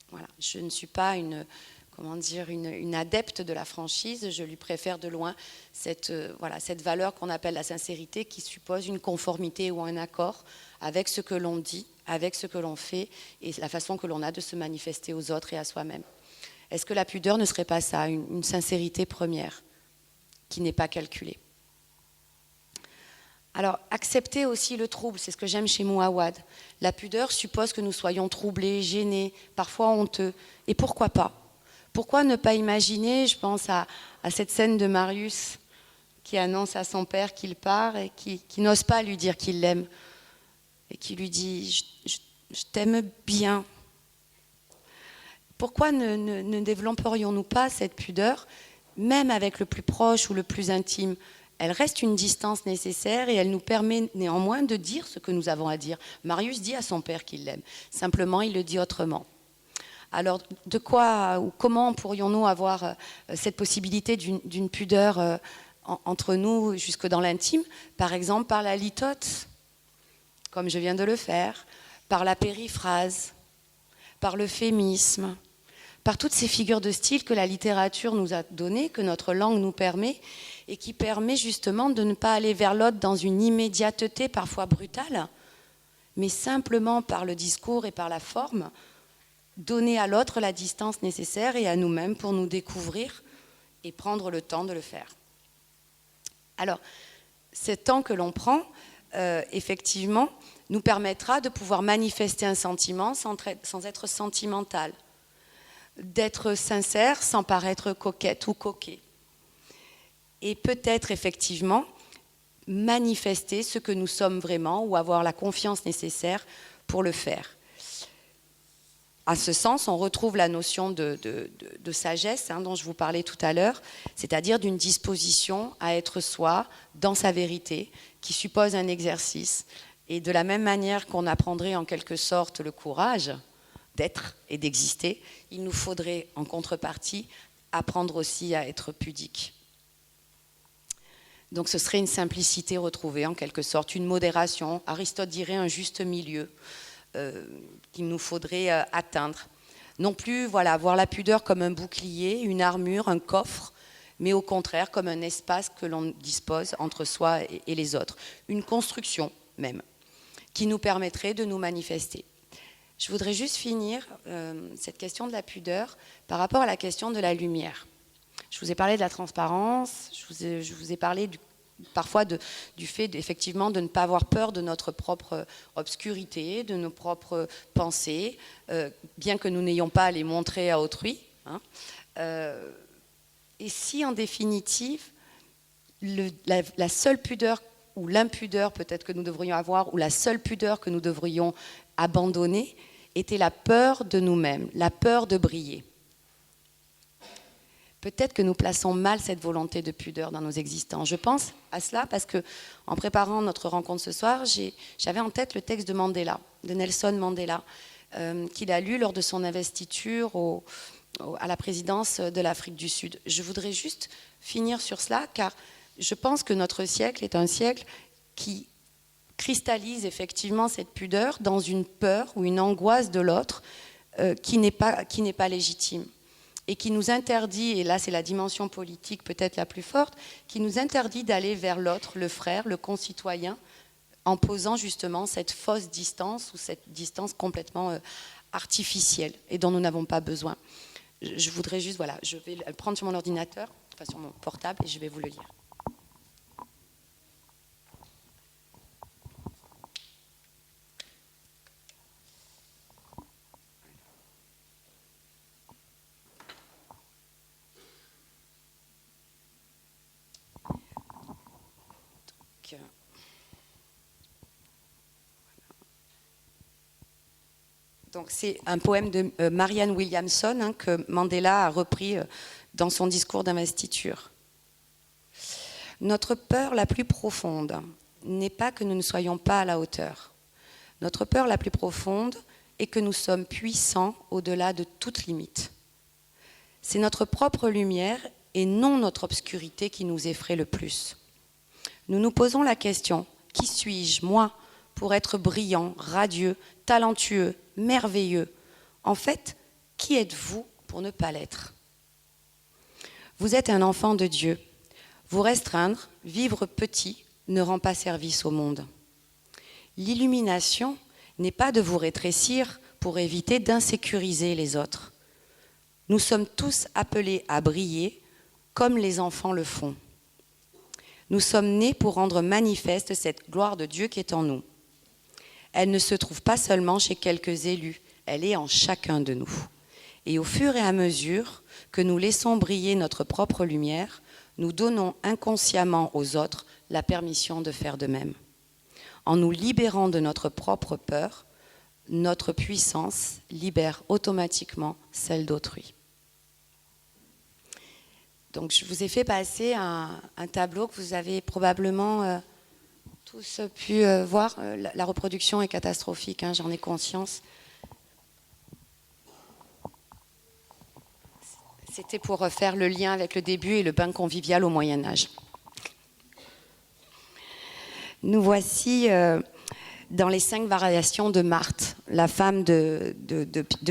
Voilà. Je ne suis pas une adepte de la franchise, je lui préfère de loin cette valeur qu'on appelle la sincérité, qui suppose une conformité ou un accord avec ce que l'on dit, avec ce que l'on fait et la façon que l'on a de se manifester aux autres et à soi-même. Est-ce que la pudeur ne serait pas ça, une sincérité première, qui n'est pas calculée ? Alors, accepter aussi le trouble, c'est ce que j'aime chez Mouawad. La pudeur suppose que nous soyons troublés, gênés, parfois honteux. Et pourquoi pas ? Pourquoi ne pas imaginer, je pense à cette scène de Marius qui annonce à son père qu'il part et qui n'ose pas lui dire qu'il l'aime et qui lui dit « je t'aime bien ». Pourquoi ne développerions-nous pas cette pudeur, même avec le plus proche ou le plus intime ? Elle reste une distance nécessaire et elle nous permet néanmoins de dire ce que nous avons à dire. Marius dit à son père qu'il l'aime. Simplement, il le dit autrement. Alors, de quoi ou comment pourrions-nous avoir cette possibilité d'une pudeur entre nous jusque dans l'intime ? Par exemple, par la litote, comme je viens de le faire, par la périphrase, par l'euphémisme, par toutes ces figures de style que la littérature nous a données, que notre langue nous permet, et qui permet justement de ne pas aller vers l'autre dans une immédiateté parfois brutale, mais simplement par le discours et par la forme, donner à l'autre la distance nécessaire et à nous-mêmes pour nous découvrir et prendre le temps de le faire. Alors, ce temps que l'on prend, effectivement, nous permettra de pouvoir manifester un sentiment sans être sentimental, d'être sincère sans paraître coquette ou coquet. Et peut-être effectivement manifester ce que nous sommes vraiment ou avoir la confiance nécessaire pour le faire. À ce sens, on retrouve la notion de sagesse dont je vous parlais tout à l'heure, c'est-à-dire d'une disposition à être soi dans sa vérité, qui suppose un exercice. Et de la même manière qu'on apprendrait en quelque sorte le courage d'être et d'exister, il nous faudrait en contrepartie apprendre aussi à être pudique. Donc ce serait une simplicité retrouvée en quelque sorte, une modération. Aristote dirait un juste milieu qu'il nous faudrait atteindre. Non plus voir la pudeur comme un bouclier, une armure, un coffre, mais au contraire comme un espace que l'on dispose entre soi et les autres. Une construction même, qui nous permettrait de nous manifester. Je voudrais juste finir cette question de la pudeur par rapport à la question de la lumière. Je vous ai parlé de la transparence, je vous ai parlé parfois du fait effectivement de ne pas avoir peur de notre propre obscurité, de nos propres pensées, bien que nous n'ayons pas à les montrer à autrui. Et si en définitive, la seule pudeur ou l'impudeur peut-être que nous devrions avoir, ou la seule pudeur que nous devrions abandonner, était la peur de nous-mêmes, la peur de briller. Peut-être que nous plaçons mal cette volonté de pudeur dans nos existences. Je pense à cela parce que, en préparant notre rencontre ce soir, j'avais en tête le texte de Mandela, de Nelson Mandela, qu'il a lu lors de son investiture à la présidence de l'Afrique du Sud. Je voudrais juste finir sur cela, car je pense que notre siècle est un siècle qui cristallise effectivement cette pudeur dans une peur ou une angoisse de l'autre qui n'est pas légitime. Et qui nous interdit, et là c'est la dimension politique peut-être la plus forte, qui nous interdit d'aller vers l'autre, le frère, le concitoyen, en posant justement cette fausse distance ou cette distance complètement artificielle et dont nous n'avons pas besoin. Je voudrais juste, voilà, je vais le prendre sur mon ordinateur, enfin sur mon portable, et je vais vous le lire. Donc c'est un poème de Marianne Williamson que Mandela a repris dans son discours d'investiture. Notre peur la plus profonde n'est pas que nous ne soyons pas à la hauteur. Notre peur la plus profonde est que nous sommes puissants au-delà de toute limite. C'est notre propre lumière et non notre obscurité qui nous effraie le plus. Nous nous posons la question, qui suis-je, moi, pour être brillant, radieux, talentueux, merveilleux? En fait, qui êtes-vous pour ne pas l'être? Vous êtes un enfant de Dieu. Vous restreindre, vivre petit, ne rend pas service au monde. L'illumination n'est pas de vous rétrécir pour éviter d'insécuriser les autres. Nous sommes tous appelés à briller comme les enfants le font. Nous sommes nés pour rendre manifeste cette gloire de Dieu qui est en nous. Elle ne se trouve pas seulement chez quelques élus, elle est en chacun de nous. Et au fur et à mesure que nous laissons briller notre propre lumière, nous donnons inconsciemment aux autres la permission de faire de même. En nous libérant de notre propre peur, notre puissance libère automatiquement celle d'autrui. Donc je vous ai fait passer un tableau que vous avez probablement tous pu voir. La reproduction est catastrophique, j'en ai conscience. C'était pour faire le lien avec le début et le bain convivial au Moyen-Âge. Nous voici dans les 5 variations de Marthe, la femme de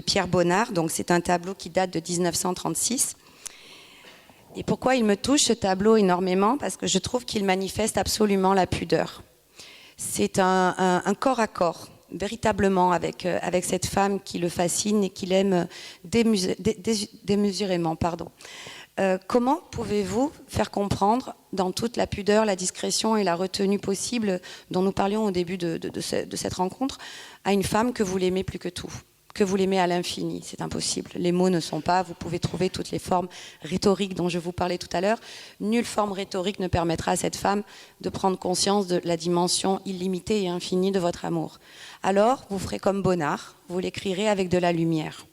Pierre Bonnard. Donc c'est un tableau qui date de 1936. Et pourquoi il me touche ce tableau énormément? Parce que je trouve qu'il manifeste absolument la pudeur. C'est un corps à corps, véritablement, avec cette femme qui le fascine et qu'il aime démesurément. Comment pouvez-vous faire comprendre, dans toute la pudeur, la discrétion et la retenue possible dont nous parlions au début de cette rencontre, à une femme que vous l'aimez plus que tout, que vous l'aimez à l'infini? C'est impossible. Les mots ne sont pas, vous pouvez trouver toutes les formes rhétoriques dont je vous parlais tout à l'heure. Nulle forme rhétorique ne permettra à cette femme de prendre conscience de la dimension illimitée et infinie de votre amour. Alors, vous ferez comme Bonnard, vous l'écrirez avec de la lumière.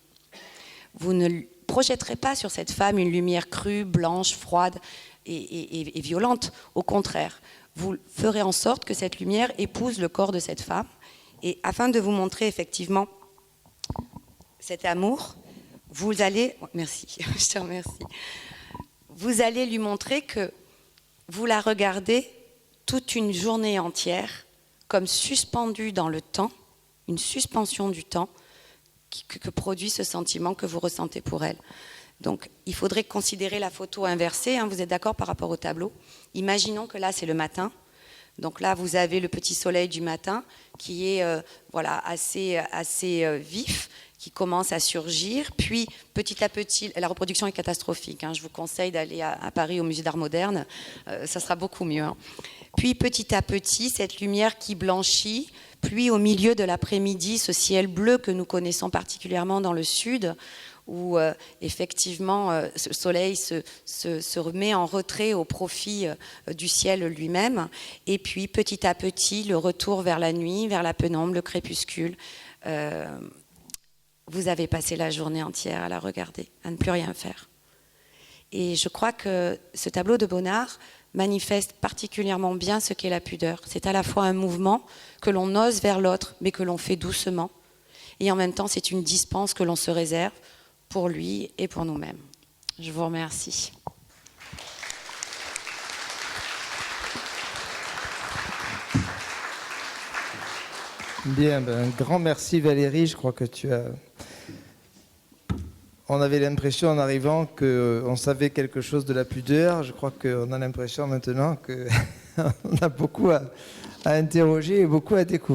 Vous ne projetterez pas sur cette femme une lumière crue, blanche, froide et violente. Au contraire, vous ferez en sorte que cette lumière épouse le corps de cette femme. Et afin de vous montrer effectivement cet amour, vous allez... Merci, je te remercie. Vous allez lui montrer que vous la regardez toute une journée entière, comme suspendue dans le temps, une suspension du temps que produit ce sentiment que vous ressentez pour elle. Donc, il faudrait considérer la photo inversée, vous êtes d'accord par rapport au tableau? Imaginons que là, c'est le matin. Donc là, vous avez le petit soleil du matin qui est assez vif, qui commence à surgir. Puis, petit à petit, la reproduction est catastrophique. Je vous conseille d'aller à Paris au musée d'art moderne. Ça sera beaucoup mieux. Puis, petit à petit, cette lumière qui blanchit. Puis, au milieu de l'après-midi, ce ciel bleu que nous connaissons particulièrement dans le sud, où effectivement ce soleil se remet en retrait au profit du ciel lui-même. Et puis, petit à petit, le retour vers la nuit, vers la pénombre, le crépuscule. Vous avez passé la journée entière à la regarder, à ne plus rien faire. Et je crois que ce tableau de Bonnard manifeste particulièrement bien ce qu'est la pudeur. C'est à la fois un mouvement que l'on ose vers l'autre, mais que l'on fait doucement. Et en même temps, c'est une dispense que l'on se réserve pour lui et pour nous-mêmes. Je vous remercie. Bien, un grand merci Valérie. Je crois que on avait l'impression en arrivant qu'on savait quelque chose de la pudeur. Je crois qu'on a l'impression maintenant qu'on a beaucoup à interroger et beaucoup à découvrir.